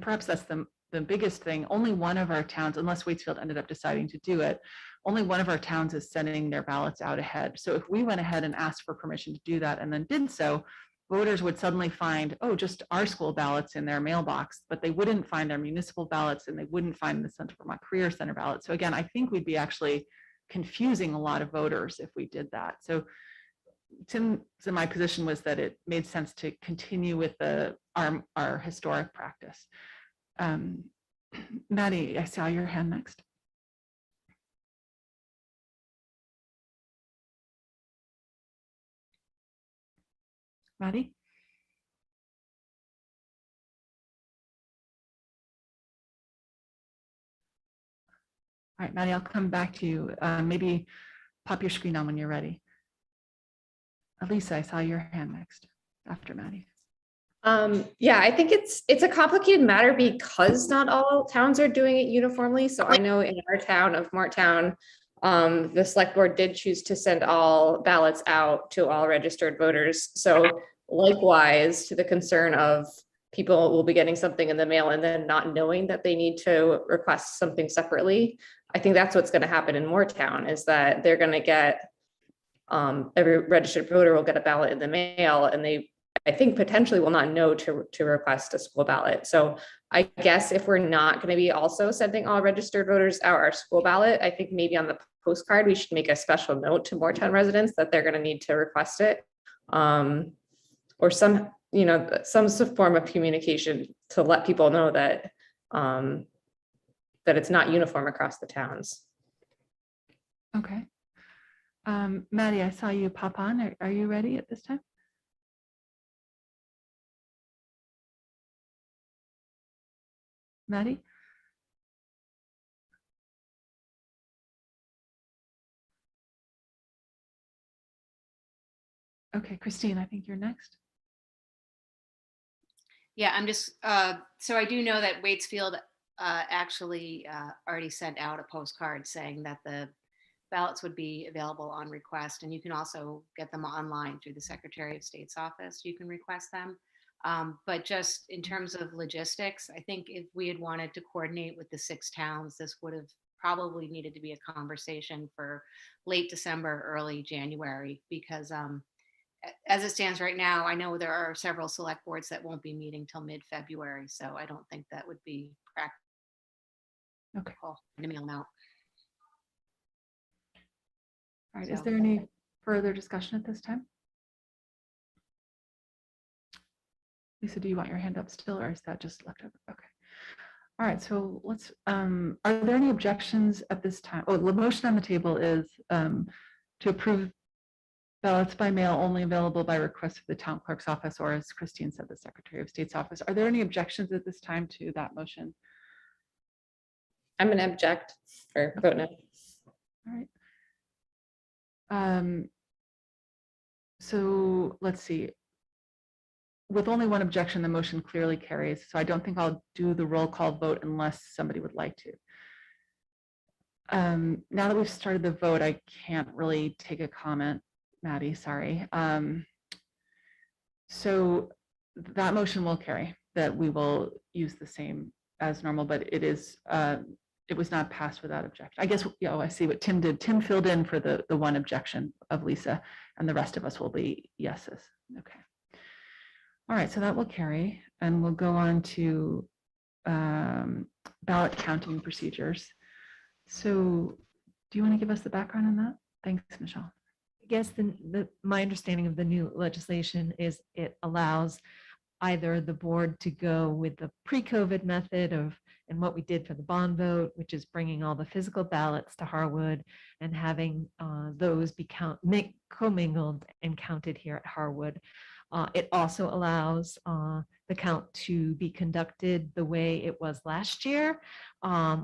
S1: perhaps that's the biggest thing. Only one of our towns, unless Waitsfield ended up deciding to do it, only one of our towns is sending their ballots out ahead. So if we went ahead and asked for permission to do that and then did so, voters would suddenly find, oh, just our school ballots in their mailbox, but they wouldn't find their municipal ballots and they wouldn't find the Central Vermont Career Center ballot. So again, I think we'd be actually confusing a lot of voters if we did that. So Tim's and my position was that it made sense to continue with our historic practice. Maddie, I saw your hand next. Maddie? All right, Maddie, I'll come back to you. Maybe pop your screen on when you're ready. Elisa, I saw your hand next after Maddie.
S8: Yeah, I think it's a complicated matter because not all towns are doing it uniformly. So I know in our town of Moretown, the select board did choose to send all ballots out to all registered voters. So likewise, to the concern of people will be getting something in the mail and then not knowing that they need to request something separately. I think that's what's going to happen in Moretown, is that they're going to get every registered voter will get a ballot in the mail, and they, I think, potentially will not know to request a school ballot. So I guess if we're not going to be also sending all registered voters out our school ballot, I think maybe on the postcard we should make a special note to Moretown residents that they're going to need to request it, or some form of communication to let people know that that it's not uniform across the towns.
S1: Okay. Maddie, I saw you pop on. Are you ready at this time? Maddie? Okay, Christine, I think you're next.
S7: Yeah, I'm just, so I do know that Waitsfield actually already sent out a postcard saying that the ballots would be available on request, and you can also get them online through the Secretary of State's office. You can request them. But just in terms of logistics, I think if we had wanted to coordinate with the 6 towns, this would have probably needed to be a conversation for late December, early January, because as it stands right now, I know there are several select boards that won't be meeting till mid-February, so I don't think that would be practical to mail them out.
S1: All right, is there any further discussion at this time? Lisa, do you want your hand up still, or is that just left over? Okay. All right, so let's, are there any objections at this time? Oh, the motion on the table is to approve ballots by mail only available by request of the town clerk's office, or as Christine said, the Secretary of State's office. Are there any objections at this time to that motion?
S8: I'm going to object or vote no.
S1: All right. So let's see. With only one objection, the motion clearly carries. So I don't think I'll do the roll call vote unless somebody would like to. Now that we've started the vote, I can't really take a comment, Maddie, sorry. So that motion will carry, that we will use the same as normal, but it is, it was not passed without objection. I guess, you know, I see what Tim did. Tim filled in for the one objection of Lisa, and the rest of us will be yeses. Okay. All right, so that will carry, and we'll go on to ballot counting procedures. So do you want to give us the background on that? Thanks, Michelle.
S10: I guess my understanding of the new legislation is it allows either the board to go with the pre-COVID method of, and what we did for the bond vote, which is bringing all the physical ballots to Harwood and having those be commingled and counted here at Harwood. It also allows the count to be conducted the way it was last year,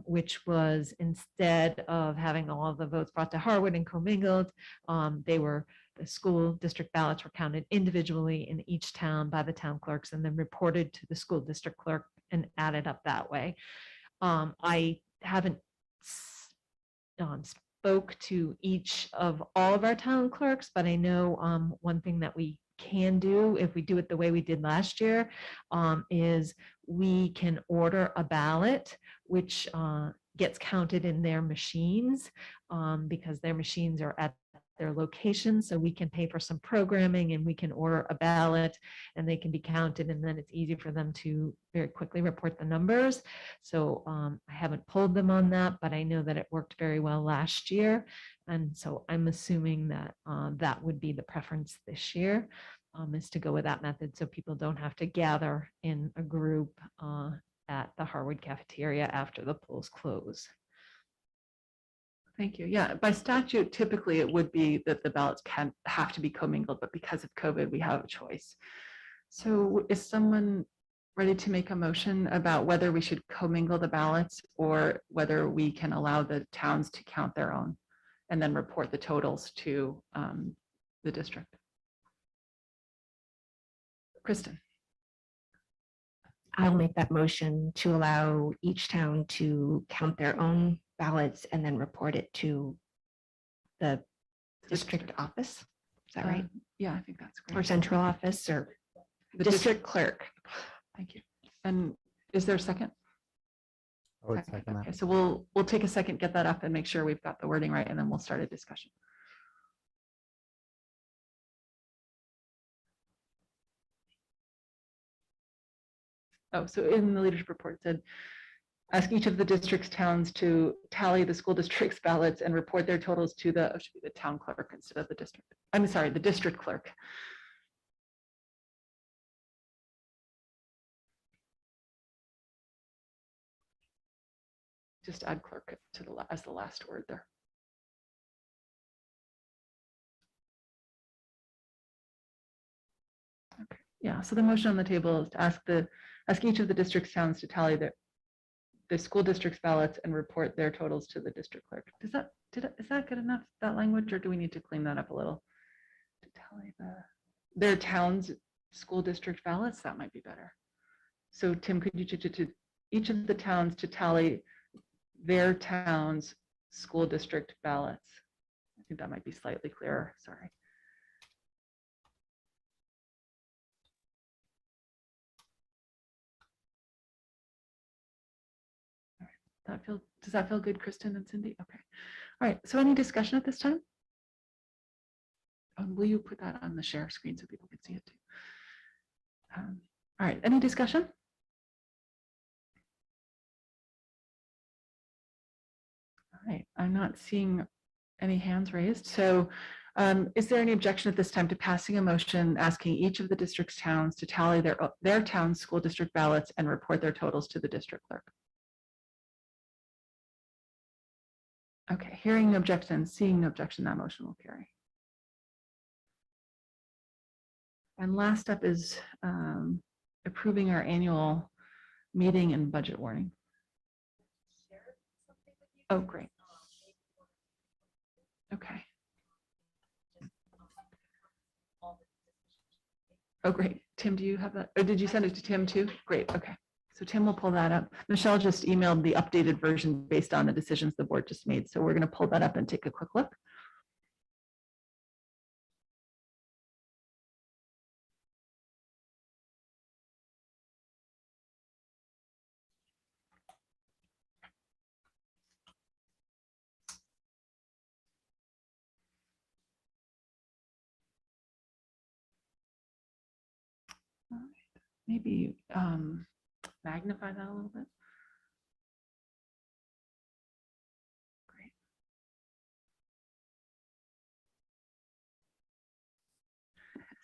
S10: which was instead of having all of the votes brought to Harwood and commingled, the school district ballots were counted individually in each town by the town clerks and then reported to the school district clerk and added up that way. I haven't spoke to each of all of our town clerks, but I know one thing that we can do if we do it the way we did last year is we can order a ballot which gets counted in their machines because their machines are at their location, so we can pay for some programming and we can order a ballot and they can be counted, and then it's easy for them to very quickly report the numbers. So I haven't pulled them on that, but I know that it worked very well last year, and so I'm assuming that that would be the preference this year, is to go with that method so people don't have to gather in a group at the Harwood cafeteria after the polls close.
S1: Thank you. Yeah, by statute, typically it would be that the ballots can have to be commingled, but because of COVID, we have a choice. So is someone ready to make a motion about whether we should commingle the ballots or whether we can allow the towns to count their own and then report the totals to the district? Kristen.
S6: I'll make that motion to allow each town to count their own ballots and then report it to the district office. Is that right?
S1: Yeah, I think that's
S6: Or
S1: great.
S6: central office or
S1: The
S6: district clerk.
S1: Thank you. And is there a second?
S11: I would second
S1: Okay,
S11: that.
S1: so we'll take a second, get that up and make sure we've got the wording right, and then we'll start a discussion. Oh, so in the leadership report it said, ask each of the district's towns to tally the school district's ballots and report their totals to the, it should be the town clerk instead of the district. I'm sorry, the district clerk. Just add clerk to the as the last word there. Okay, yeah, so the motion on the table is to ask each of the district's towns to tally the school district's ballots and report their totals to the district clerk. Is that good enough, that language, or do we need to clean that up a little? To tally their town's school district ballots, that might be better. So Tim, could you to each of the towns to tally their town's school district ballots? I think that might be slightly clearer, sorry. Does that feel good, Kristen and Cindy? Okay. All right. So any discussion at this time? Will you put that on the share screen so people can see it too? All right. Any discussion? All right. I'm not seeing any hands raised. So is there any objection at this time to passing a motion asking each of the district's towns to tally their town's school district ballots and report their totals to the district clerk? Okay, hearing no objection, seeing no objection, that motion will carry. And last up is approving our annual meeting and budget warning. Oh, great. Okay. Oh, great. Tim, do you have that? Or did you send it to Tim too? Great. Okay. So Tim will pull that up. Michelle just emailed the updated version based on the decisions the board just made. So we're going to pull that up and take a quick look. All right. Maybe magnify that a little bit. Great.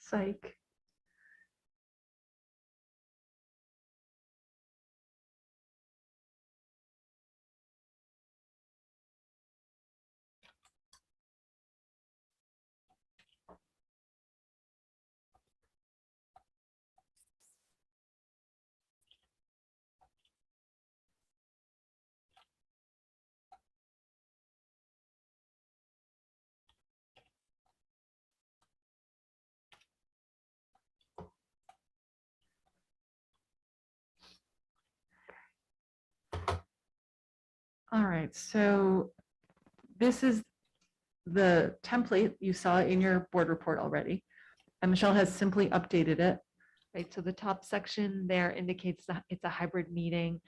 S1: Psych. All right, so this is the template you saw in your board report already, and Michelle has simply updated it.
S10: Right, so the top section there indicates that it's a hybrid meeting.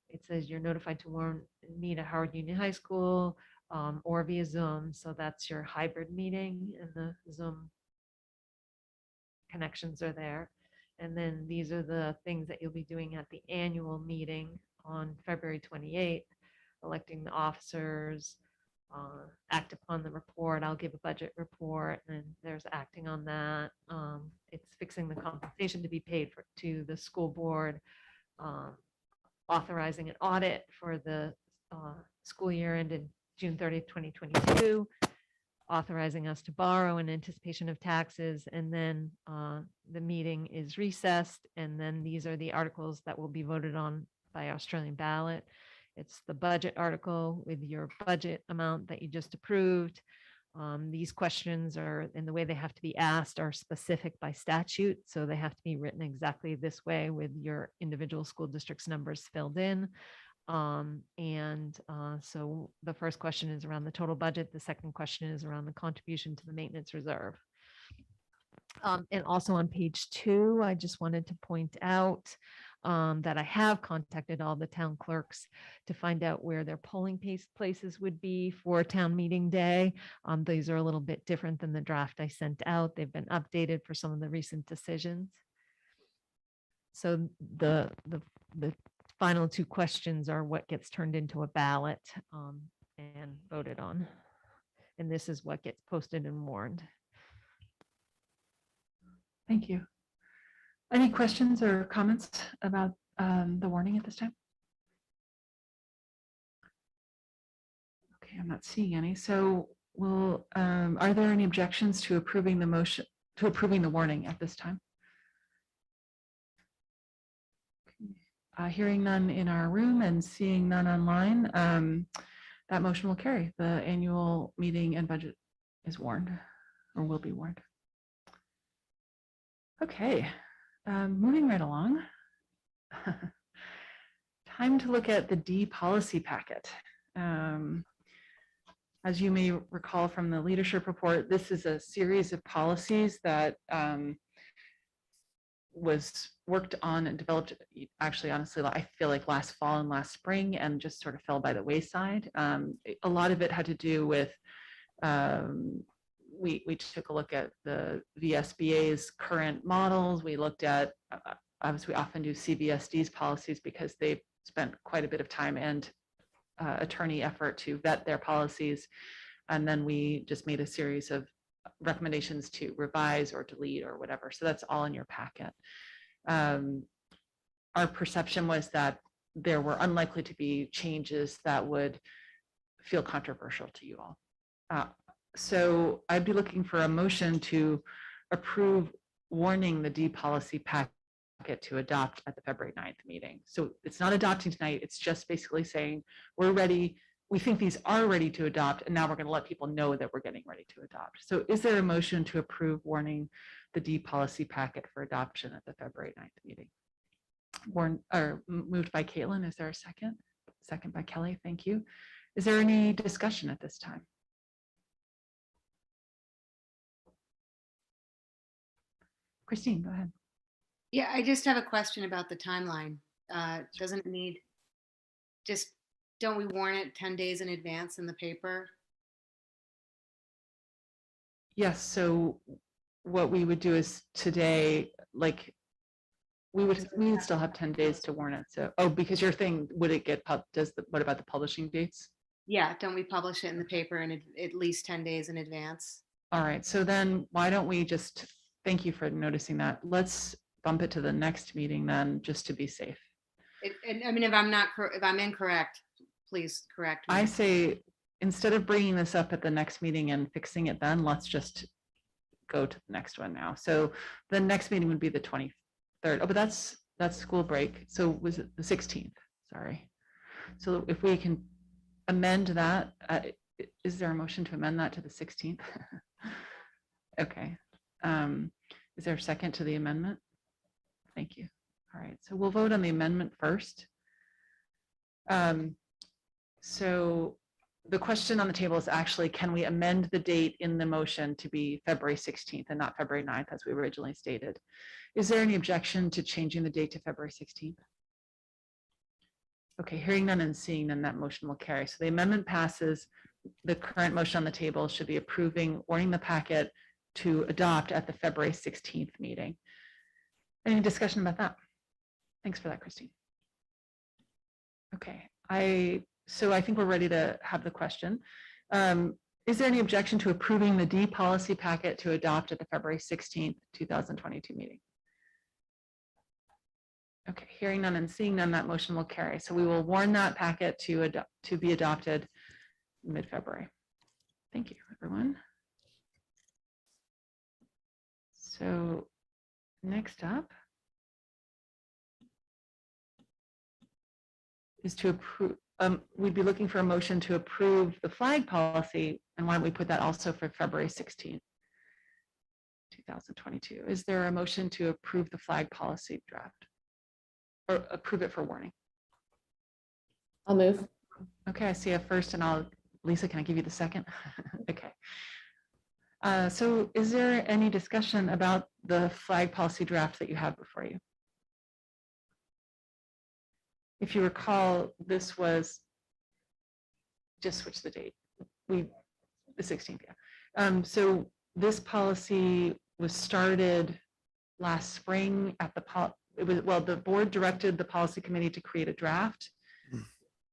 S10: It says you're notified to meet at Howard Union High School or via Zoom. So that's your hybrid meeting, and the Zoom connections are there. And then these are the things that you'll be doing at the annual meeting on February 28th, electing the officers, act upon the report. I'll give a budget report, and there's acting on that. It's fixing the compensation to be paid to the school board, authorizing an audit for the school year ended June 30th, 2022, authorizing us to borrow in anticipation of taxes, and then the meeting is recessed, and then these are the articles that will be voted on by Australian ballot. It's the budget article with your budget amount that you just approved. These questions are, in the way they have to be asked, are specific by statute. So they have to be written exactly this way with your individual school district's numbers filled in. So the first question is around the total budget. The second question is around the contribution to the maintenance reserve. And also on page 2, I just wanted to point out that I have contacted all the town clerks to find out where their polling places would be for town meeting day. These are a little bit different than the draft I sent out. They've been updated for some of the recent decisions. So the final 2 questions are what gets turned into a ballot and voted on. And this is what gets posted and warned.
S1: Thank you. Any questions or comments about the warning at this time? Okay, I'm not seeing any. So are there any objections to approving the warning at this time? Hearing none in our room and seeing none online, that motion will carry. The annual meeting and budget is warned or will be warned. Okay, moving right along. Time to look at the D policy packet. As you may recall from the leadership report, this is a series of policies that was worked on and developed, actually, honestly, I feel like last fall and last spring, and just sort of fell by the wayside. A lot of it had to do with, we took a look at the VSBA's current models. We looked at, obviously, we often do CVSD's policies because they've spent quite a bit of time and attorney effort to vet their policies. And then we just made a series of recommendations to revise or delete or whatever. So that's all in your packet. Our perception was that there were unlikely to be changes that would feel controversial to you all. So I'd be looking for a motion to approve warning the D policy packet to adopt at the February 9th meeting. So it's not adopting tonight. It's just basically saying we're ready. We think these are ready to adopt, and now we're going to let people know that we're getting ready to adopt. So is there a motion to approve warning the D policy packet for adoption at the February 9th meeting? Moved by Caitlin. Is there a second? Second by Kelly. Thank you. Is there any discussion at this time? Christine, go ahead.
S7: Yeah, I just have a question about the timeline. Doesn't it need, don't we warn it 10 days in advance in the paper?
S1: Yes, so what we would do is today, like, we would still have 10 days to warn it. So, because your thing, would it get what about the publishing dates?
S7: Yeah, don't we publish it in the paper in at least 10 days in advance?
S1: All right, so then why don't we just, thank you for noticing that. Let's bump it to the next meeting then, just to be safe.
S7: I mean, if I'm incorrect, please correct me.
S1: I say, instead of bringing this up at the next meeting and fixing it then, let's just go to the next one now. So the next meeting would be the 23rd. Oh, but that's school break. So was it the 16th? Sorry. So if we can amend that, is there a motion to amend that to the 16th? Okay. Is there a second to the amendment? Thank you. All right, so we'll vote on the amendment first. So the question on the table is actually, can we amend the date in the motion to be February 16th and not February 9th as we originally stated? Is there any objection to changing the date to February 16th? Okay, hearing none and seeing none, that motion will carry. So the amendment passes. The current motion on the table should be approving, warning the packet to adopt at the February 16th meeting. Any discussion about that? Thanks for that, Christine. Okay, so I think we're ready to have the question. Is there any objection to approving the D policy packet to adopt at the February 16th, 2022 meeting? Okay, hearing none and seeing none, that motion will carry. So we will warn that packet to be adopted mid-February. Thank you, everyone. So next up is to approve. we'd be looking for a motion to approve the flag policy. And why don't we put that also for February 16th, 2022. Is there a motion to approve the flag policy draft? Or approve it for warning?
S8: I'll move.
S1: Okay, I see a first and Lisa, can I give you the second? Okay. So is there any discussion about the flag policy draft that you have before you? If you recall, this was, just switch the date, the 16th, yeah. So this policy was started last spring at the board directed the policy committee to create a draft.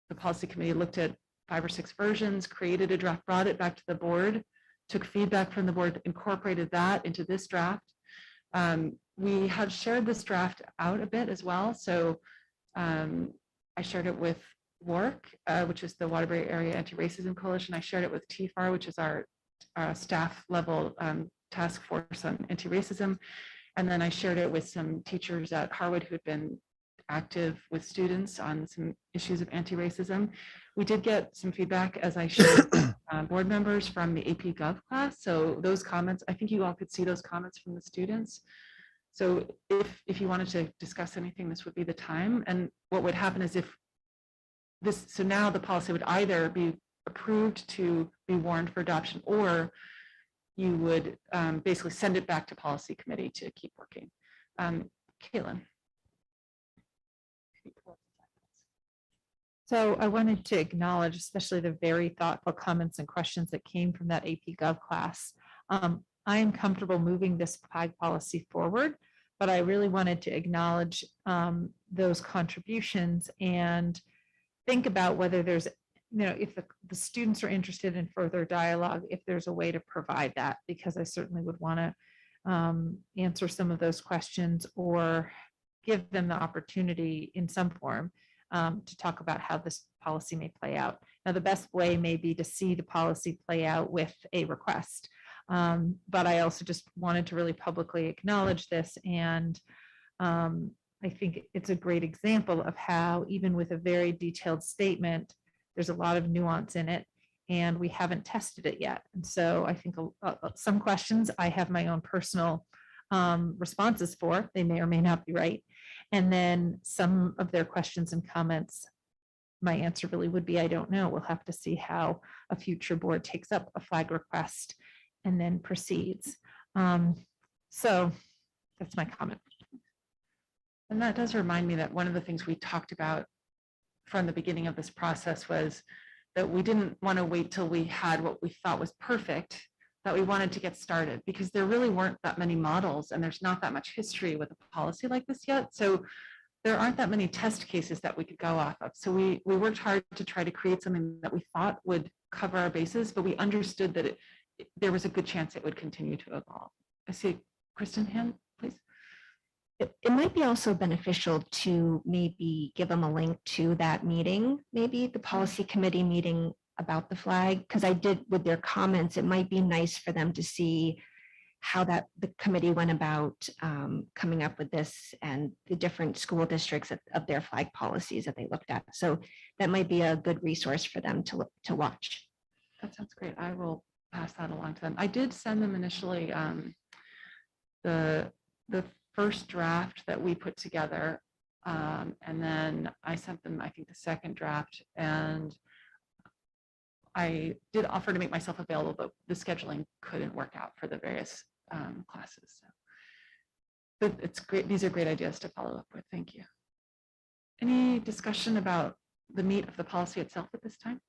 S1: The policy committee looked at 5 or 6 versions, created a draft, brought it back to the board, took feedback from the board, incorporated that into this draft. We have shared this draft out a bit as well. So I shared it with WARC, which is the Waterbury Area Anti-Racism Coalition. I shared it with TFAR, which is our staff level task force on anti-racism. And then I shared it with some teachers at Harwood who had been active with students on some issues of anti-racism. We did get some feedback, as I shared with board members from the AP Gov class. So those comments, I think you all could see those comments from the students. So if you wanted to discuss anything, this would be the time. And what would happen is so now the policy would either be approved to be warned for adoption, or you would basically send it back to policy committee to keep working. Caitlin.
S9: So I wanted to acknowledge especially the very thoughtful comments and questions that came from that AP Gov class. I am comfortable moving this flag policy forward, but I really wanted to acknowledge those contributions and think about whether there's, if the students are interested in further dialogue, if there's a way to provide that, because I certainly would want to answer some of those questions or give them the opportunity in some form to talk about how this policy may play out. Now, the best way may be to see the policy play out with a request. But I also just wanted to really publicly acknowledge this. And I think it's a great example of how, even with a very detailed statement, there's a lot of nuance in it, and we haven't tested it yet. And so I think some questions I have my own personal responses for. They may or may not be right. And then some of their questions and comments, my answer really would be, I don't know. We'll have to see how a future board takes up a flag request and then proceeds. So that's my comment.
S1: And that does remind me that one of the things we talked about from the beginning of this process was that we didn't want to wait till we had what we thought was perfect, that we wanted to get started, because there really weren't that many models and there's not that much history with a policy like this yet. So there aren't that many test cases that we could go off of. So we worked hard to try to create something that we thought would cover our bases, but we understood that there was a good chance it would continue to evolve. I see Kristen hand, please.
S6: It might be also beneficial to maybe give them a link to that meeting, maybe the policy committee meeting about the flag, because I did with their comments, it might be nice for them to see how the committee went about coming up with this and the different school districts of their flag policies that they looked at. So that might be a good resource for them to watch.
S1: That sounds great. I will pass that along to them. I did send them initially the first draft that we put together, and then I sent them, I think, the second draft, and I did offer to make myself available, but the scheduling couldn't work out for the various classes. So. But it's great. These are great ideas to follow up with. Thank you. Any discussion about the meat of the policy itself at this time?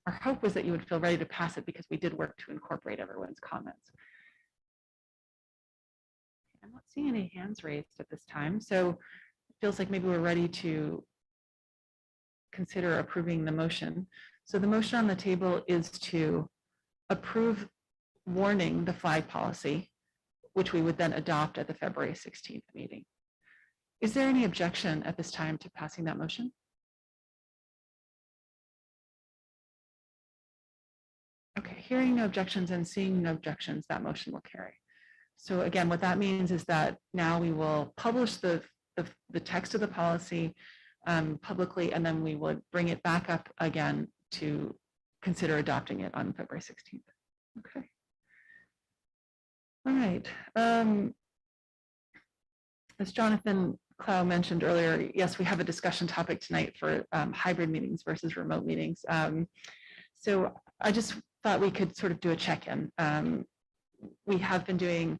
S1: Our hope was that you would feel ready to pass it because we did work to incorporate everyone's comments. I'm not seeing any hands raised at this time, so it feels like maybe we're ready to consider approving the motion. So the motion on the table is to approve warning the flag policy, which we would then adopt at the February 16th meeting. Is there any objection at this time to passing that motion? Okay, hearing no objections and seeing no objections, that motion will carry. So again, what that means is that now we will publish the text of the policy publicly, and then we would bring it back up again to consider adopting it on February 16th. Okay. All right. As Jonathan Clow mentioned earlier, yes, we have a discussion topic tonight for hybrid meetings versus remote meetings. So I just thought we could sort of do a check-in. We have been doing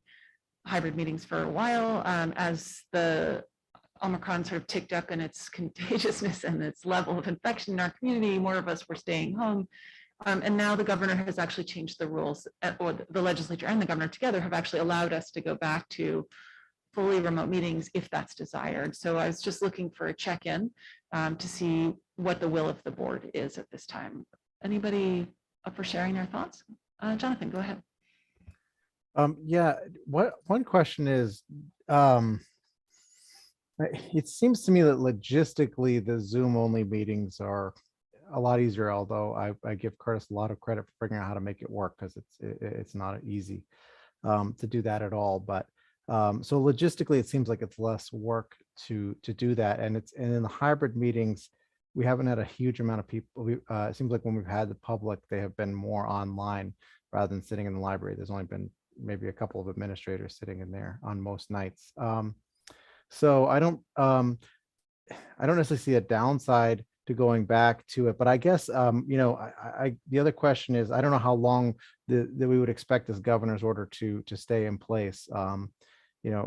S1: hybrid meetings for a while. As the Omicron sort of ticked up in its contagiousness and its level of infection in our community, more of us were staying home. And now the governor has actually changed the rules, or the legislature and the governor together have actually allowed us to go back to fully remote meetings if that's desired. So I was just looking for a check-in to see what the will of the board is at this time. Anybody up for sharing their thoughts? Jonathan, go ahead.
S11: Yeah, one question is, it seems to me that logistically the Zoom only meetings are a lot easier, although I give Curtis a lot of credit for figuring out how to make it work, because it's not easy to do that at all. But so logistically, it seems like it's less work to do that. And in the hybrid meetings, we haven't had a huge amount of people. It seems like when we've had the public, they have been more online rather than sitting in the library. There's only been maybe a couple of administrators sitting in there on most nights. So I don't necessarily see a downside to going back to it, but I guess the other question is, I don't know how long that we would expect this governor's order to stay in place,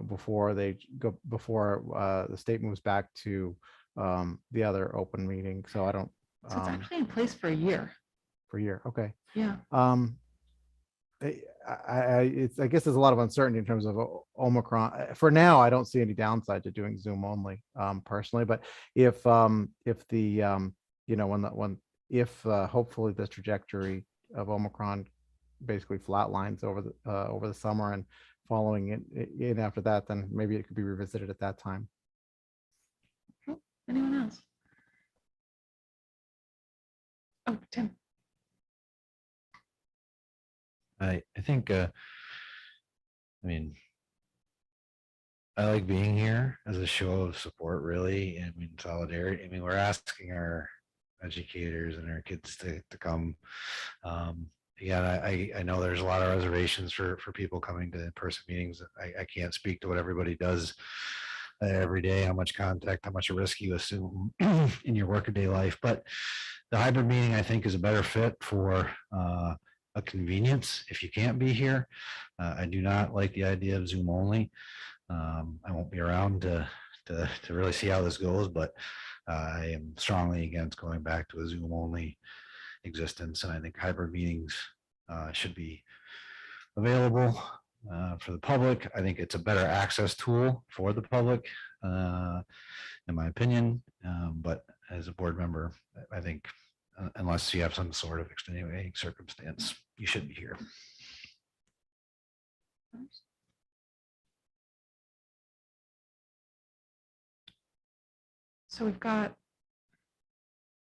S11: before the state moves back to the other open meeting. So I don't.
S1: So it's actually in place for a year.
S11: For a year, okay.
S1: Yeah.
S11: I guess there's a lot of uncertainty in terms of Omicron. For now, I don't see any downside to doing Zoom only, personally. But if hopefully this trajectory of Omicron basically flatlines over the summer and following it in after that, then maybe it could be revisited at that time.
S1: Anyone else? Oh, Tim.
S4: I think, I like being here as a show of support, really. I mean, solidarity. I mean, we're asking our educators and our kids to come. Again, I know there's a lot of reservations for people coming to in-person meetings. I can't speak to what everybody does every day, how much contact, how much risk you assume in your workaday life. But the hybrid meeting, I think, is a better fit for a convenience if you can't be here. I do not like the idea of Zoom only. I won't be around to really see how this goes, but I am strongly against going back to a Zoom only existence. And I think hybrid meetings should be available for the public. I think it's a better access tool for the public, in my opinion. But as a board member, I think unless you have some sort of extenuating circumstance, you should be here.
S1: So we've got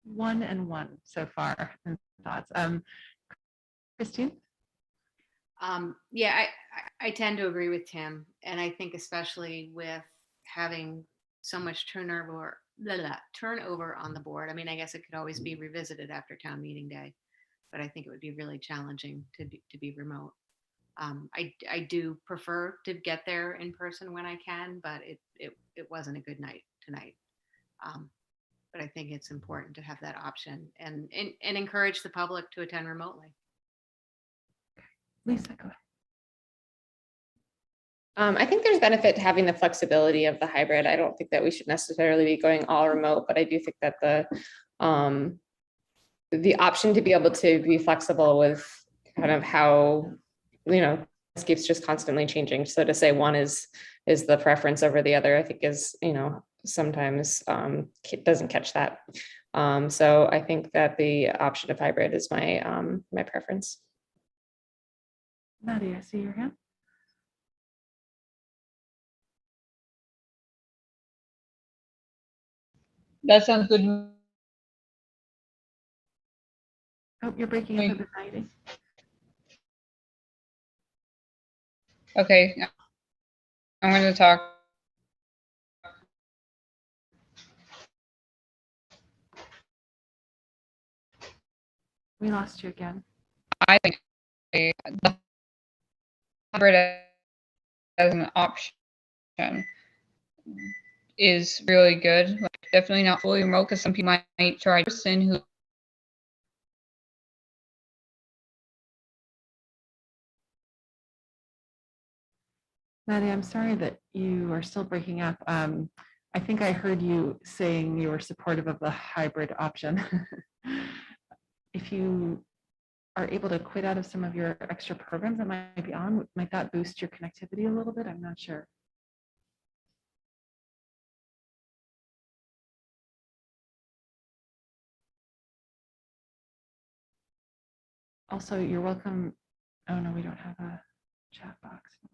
S1: 1 and 1 so far in thoughts. Christine?
S7: Yeah, I tend to agree with Tim. And I think especially with having so much turnover on the board. I mean, I guess it could always be revisited after town meeting day, but I think it would be really challenging to be remote. I do prefer to get there in person when I can, but it wasn't a good night tonight. But I think it's important to have that option and encourage the public to attend remotely.
S1: Lisa, go ahead.
S8: I think there's benefit to having the flexibility of the hybrid. I don't think that we should necessarily be going all remote, but I do think that the option to be able to be flexible with kind of how, landscape's just constantly changing. So to say one is the preference over the other, I think is, sometimes doesn't catch that. So I think that the option of hybrid is my preference.
S1: Maddie, I see your hand.
S13: That sounds good.
S1: Oh, you're breaking up a bit, Maddie.
S13: Okay, I'm going to talk.
S1: We lost you again.
S13: I think the hybrid as an option is really good. Like, definitely not fully remote because some people might try person who.
S1: Maddie, I'm sorry that you are still breaking up. I think I heard you saying you were supportive of the hybrid option. If you are able to quit out of some of your extra programs that might be on, might that boost your connectivity a little bit? I'm not sure. Also, you're welcome. Oh no, we don't have a chat box. Never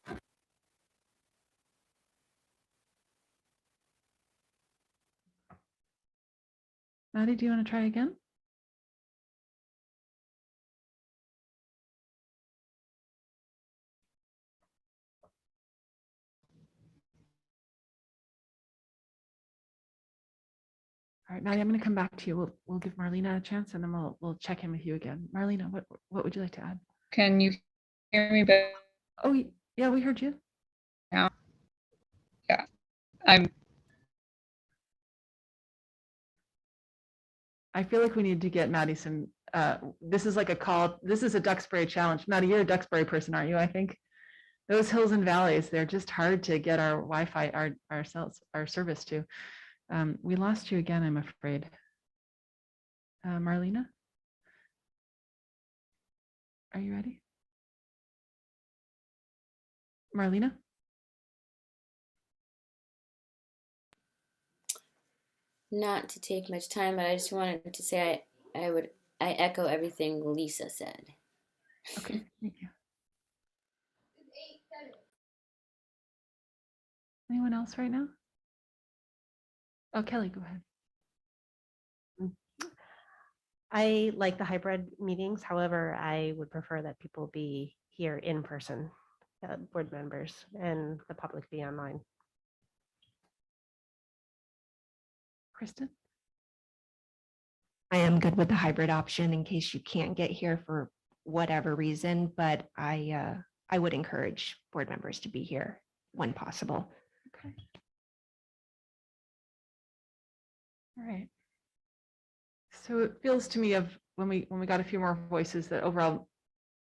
S1: mind. Maddie, do you want to try again? All right, Maddie, I'm going to come back to you. We'll give Marlena a chance, and then we'll check in with you again. Marlena, what would you like to add?
S13: Can you hear me better
S1: Oh, yeah, we heard you.
S13: now? Yeah,
S1: I feel like we need to get Maddie some. This is like a call. This is a Duxbury challenge. Maddie, you're a Duxbury person, aren't you? I think those hills and valleys, they're just hard to get our Wi-Fi, our service to. We lost you again, I'm afraid. Marlena, are you ready? Marlena?
S12: Not to take much time, but I just wanted to say I echo everything Lisa said.
S1: Okay, thank you. Anyone else right now? Oh, Kelly, go ahead.
S14: I like the hybrid meetings. However, I would prefer that people be here in person, board members, and the public be online.
S1: Kristen?
S6: I am good with the hybrid option in case you can't get here for whatever reason, but I would encourage board members to be here when possible.
S1: Okay. All right. So it feels to me of when we got a few more voices that overall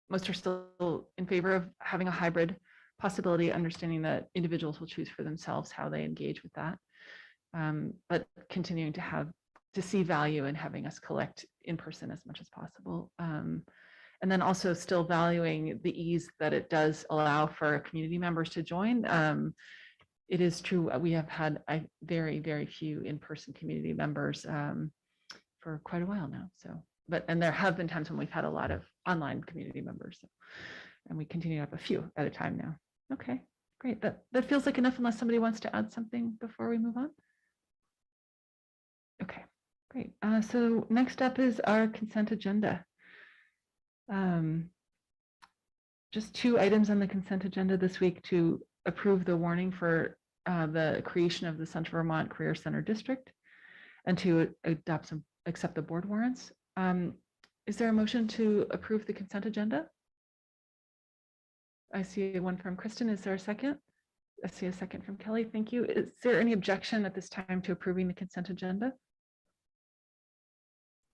S1: most are still in favor of having a hybrid possibility, understanding that individuals will choose for themselves how they engage with that, but continuing to see value in having us collect in person as much as possible. And then also still valuing the ease that it does allow for community members to join. It is true, we have had very, very few in-person community members for quite a while now. So, and there have been times when we've had a lot of online community members, and we continue to have a few at a time now. Okay, great. That feels like enough unless somebody wants to add something before we move on. Okay, great. So next up is our consent agenda. Just 2 items on the consent agenda this week to approve the warning for the creation of the Central Vermont Career Center District and to accept the board warrants. Is there a motion to approve the consent agenda? I see one from Kristen. Is there a second? I see a second from Kelly. Thank you. Is there any objection at this time to approving the consent agenda?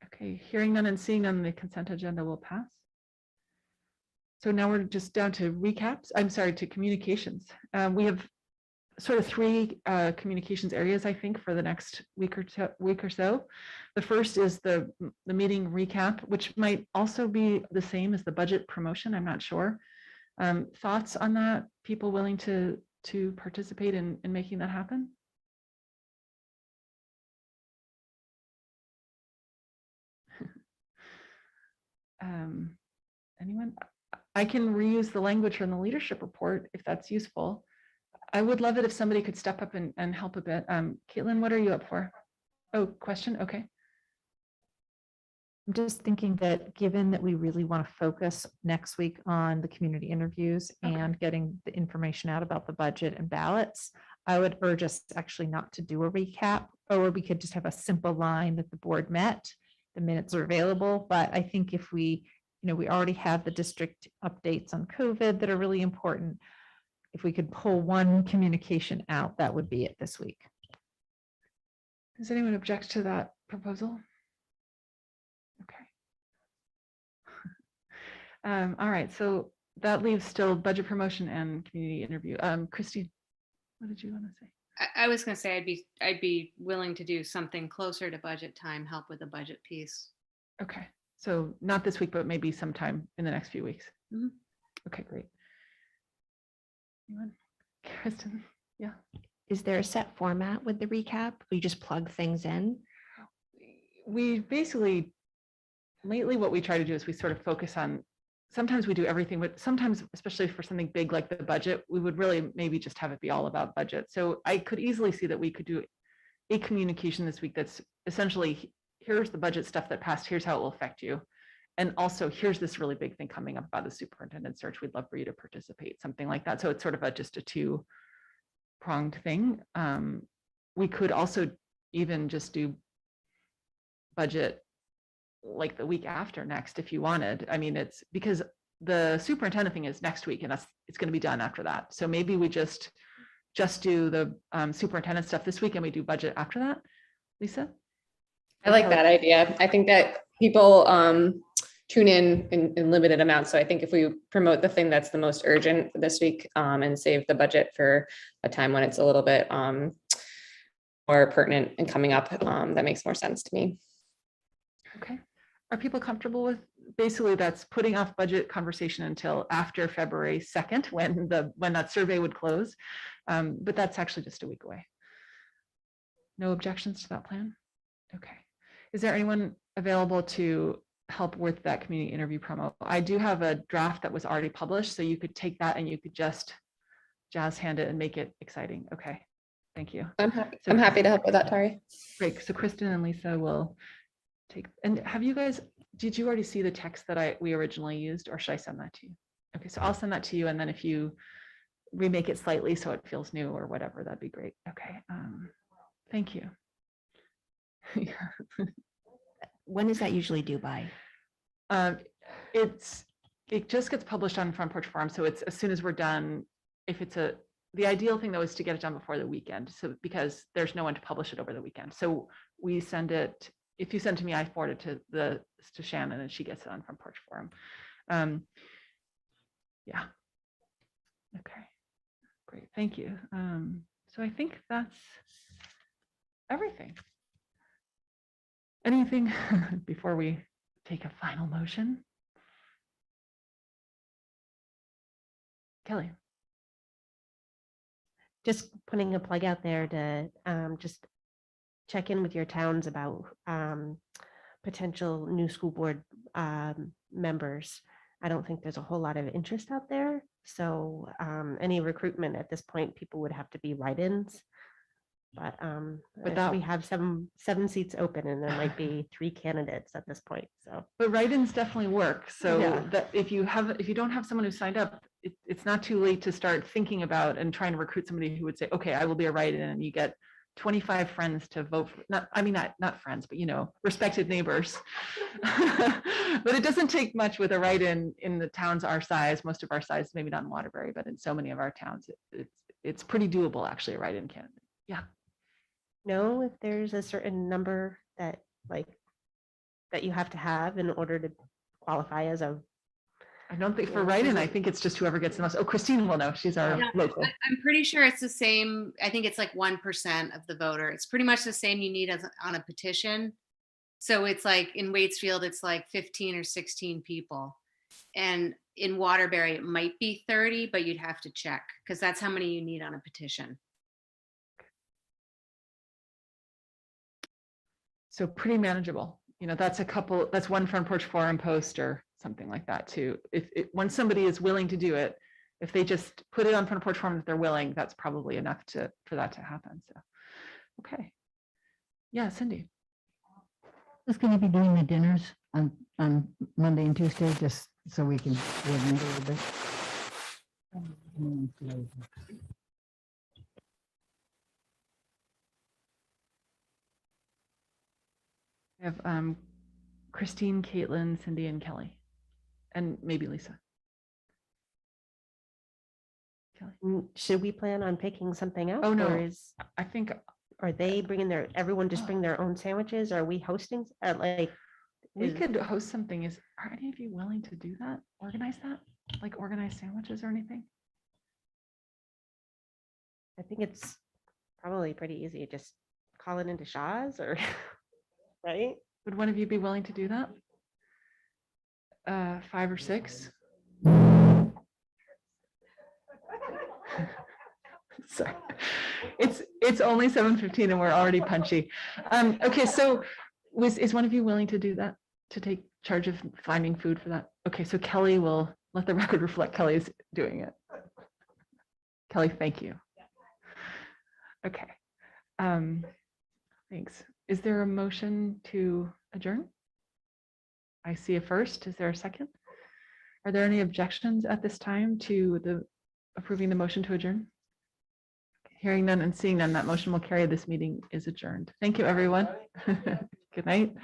S1: Okay, hearing none and seeing none, the consent agenda will pass. So now we're just down to recaps. I'm sorry, to communications. We have sort of 3 communications areas, I think, for the next week or so. The first is the meeting recap, which might also be the same as the budget promotion. I'm not sure. Thoughts on that? People willing to participate in making that happen? Anyone? I can reuse the language from the leadership report if that's useful. I would love it if somebody could step up and help a bit. Caitlin, what are you up for? Oh, question. Okay.
S9: I'm just thinking that given that we really want to focus next week on the community interviews and getting the information out about the budget and ballots, I would urge us actually not to do a recap, or we could just have a simple line that the board met the minutes are available, but I think if we, we already have the district updates on COVID that are really important. If we could pull one communication out, that would be it this week. Does anyone object to that proposal? Okay. All right, so that leaves still budget promotion and community interview. Christine, what did you want to say?
S7: I was going to say I'd be willing to do something closer to budget time, help with the budget piece.
S1: Okay, so not this week, but maybe sometime in the next few weeks.
S7: Mhm.
S1: Okay, great. Anyone? Kristen? Yeah.
S6: Is there a set format with the recap? We just plug things in?
S1: We basically, lately what we try to do is we sort of focus on, sometimes we do everything, but sometimes, especially for something big like the budget, we would really maybe just have it be all about budget. So I could easily see that we could do a communication this week that's essentially, here's the budget stuff that passed, here's how it will affect you. And also, here's this really big thing coming up about the superintendent search. We'd love for you to participate, something like that. So it's sort of just a two-pronged thing. We could also even just do budget like the week after next if you wanted. I mean, it's because the superintendent thing is next week and it's going to be done after that. So maybe we just do the superintendent stuff this week and we do budget after that. Lisa?
S8: I like that idea. I think that people tune in limited amounts. So I think if we promote the thing that's the most urgent this week and save the budget for a time when it's a little bit more pertinent and coming up, that makes more sense to me.
S1: Okay. Are people comfortable with, basically that's putting off budget conversation until after February 2nd when that survey would close. But that's actually just a week away. No objections to that plan? Okay. Is there anyone available to help with that community interview promo? I do have a draft that was already published, so you could take that and you could just jazz hand it and make it exciting. Okay, thank you.
S8: I'm happy to help with that, Tari.
S1: Great, so Kristen and Lisa will take, and have you guys, did you already see the text that we originally used, or should I send that to you? Okay, so I'll send that to you, and then if you remake it slightly so it feels new or whatever, that'd be great. Okay, thank you.
S6: When is that usually due by?
S1: It just gets published on Front Porch Forum, so it's as soon as we're done. If it's the ideal thing though is to get it done before the weekend, so because there's no one to publish it over the weekend. So we send it. If you send to me, I forward it to Shannon, and she gets it on Front Porch Forum. Yeah. Okay. Great. Thank you. So I think that's everything. Anything before we take a final motion? Kelly.
S14: Just putting a plug out there to just check in with your towns about potential new school board members. I don't think there's a whole lot of interest out there. So any recruitment at this point, people would have to be write-ins. But we have seven seats open, and there might be 3 candidates at this point. So,
S1: but write-ins definitely work. So
S14: yeah.
S1: that if you don't have someone who signed up, it's not too late to start thinking about and trying to recruit somebody who would say, okay, I will be a write-in, and you get 25 friends to vote for, not friends, but respected neighbors. But it doesn't take much with a write-in in the towns our size, most of our size, maybe not in Waterbury, but in so many of our towns, it's pretty doable, actually, a write-in candidate. Yeah.
S14: know if there's a certain number that you have to have in order to qualify as a.
S1: I don't think for write-in, I think it's just whoever gets the most. Oh, Christine will know. She's our local.
S7: I'm pretty sure it's the same. I think it's like 1% of the voter. It's pretty much the same you need as on a petition. So it's like in Waitsfield, it's like 15 or 16 people. And in Waterbury, it might be 30, but you'd have to check because that's how many you need on a petition.
S1: So pretty manageable. That's one Front Porch Forum post or something like that too. When somebody is willing to do it, if they just put it on Front Porch Forum that they're willing, that's probably enough for that to happen. So, okay. Yeah, Cindy.
S15: Who's going to be doing the dinners on Monday and Tuesday, just so we can coordinate a little bit?
S1: We have Christine, Caitlin, Cindy, and Kelly, and maybe Lisa.
S14: Should we plan on picking something up?
S1: Oh, no.
S14: Or
S1: I think,
S14: are they bringing everyone just bring their own sandwiches? Are we hosting?
S1: we could host something. Are any of you willing to do that? Organize that? Like organize sandwiches or anything?
S14: I think it's probably pretty easy. Just call it into Shaw's or, right?
S1: Would one of you be willing to do that? 5 or 6? Sorry. It's only 7:15 and we're already punchy. Okay, so is one of you willing to do that? To take charge of finding food for that? Okay, so Kelly will let the record reflect Kelly is doing it. Kelly, thank you. Okay. Thanks. Is there a motion to adjourn? I see a first. Is there a second? Are there any objections at this time to approving the motion to adjourn? Hearing none and seeing none, that motion will carry. This meeting is adjourned. Thank you, everyone. Good night.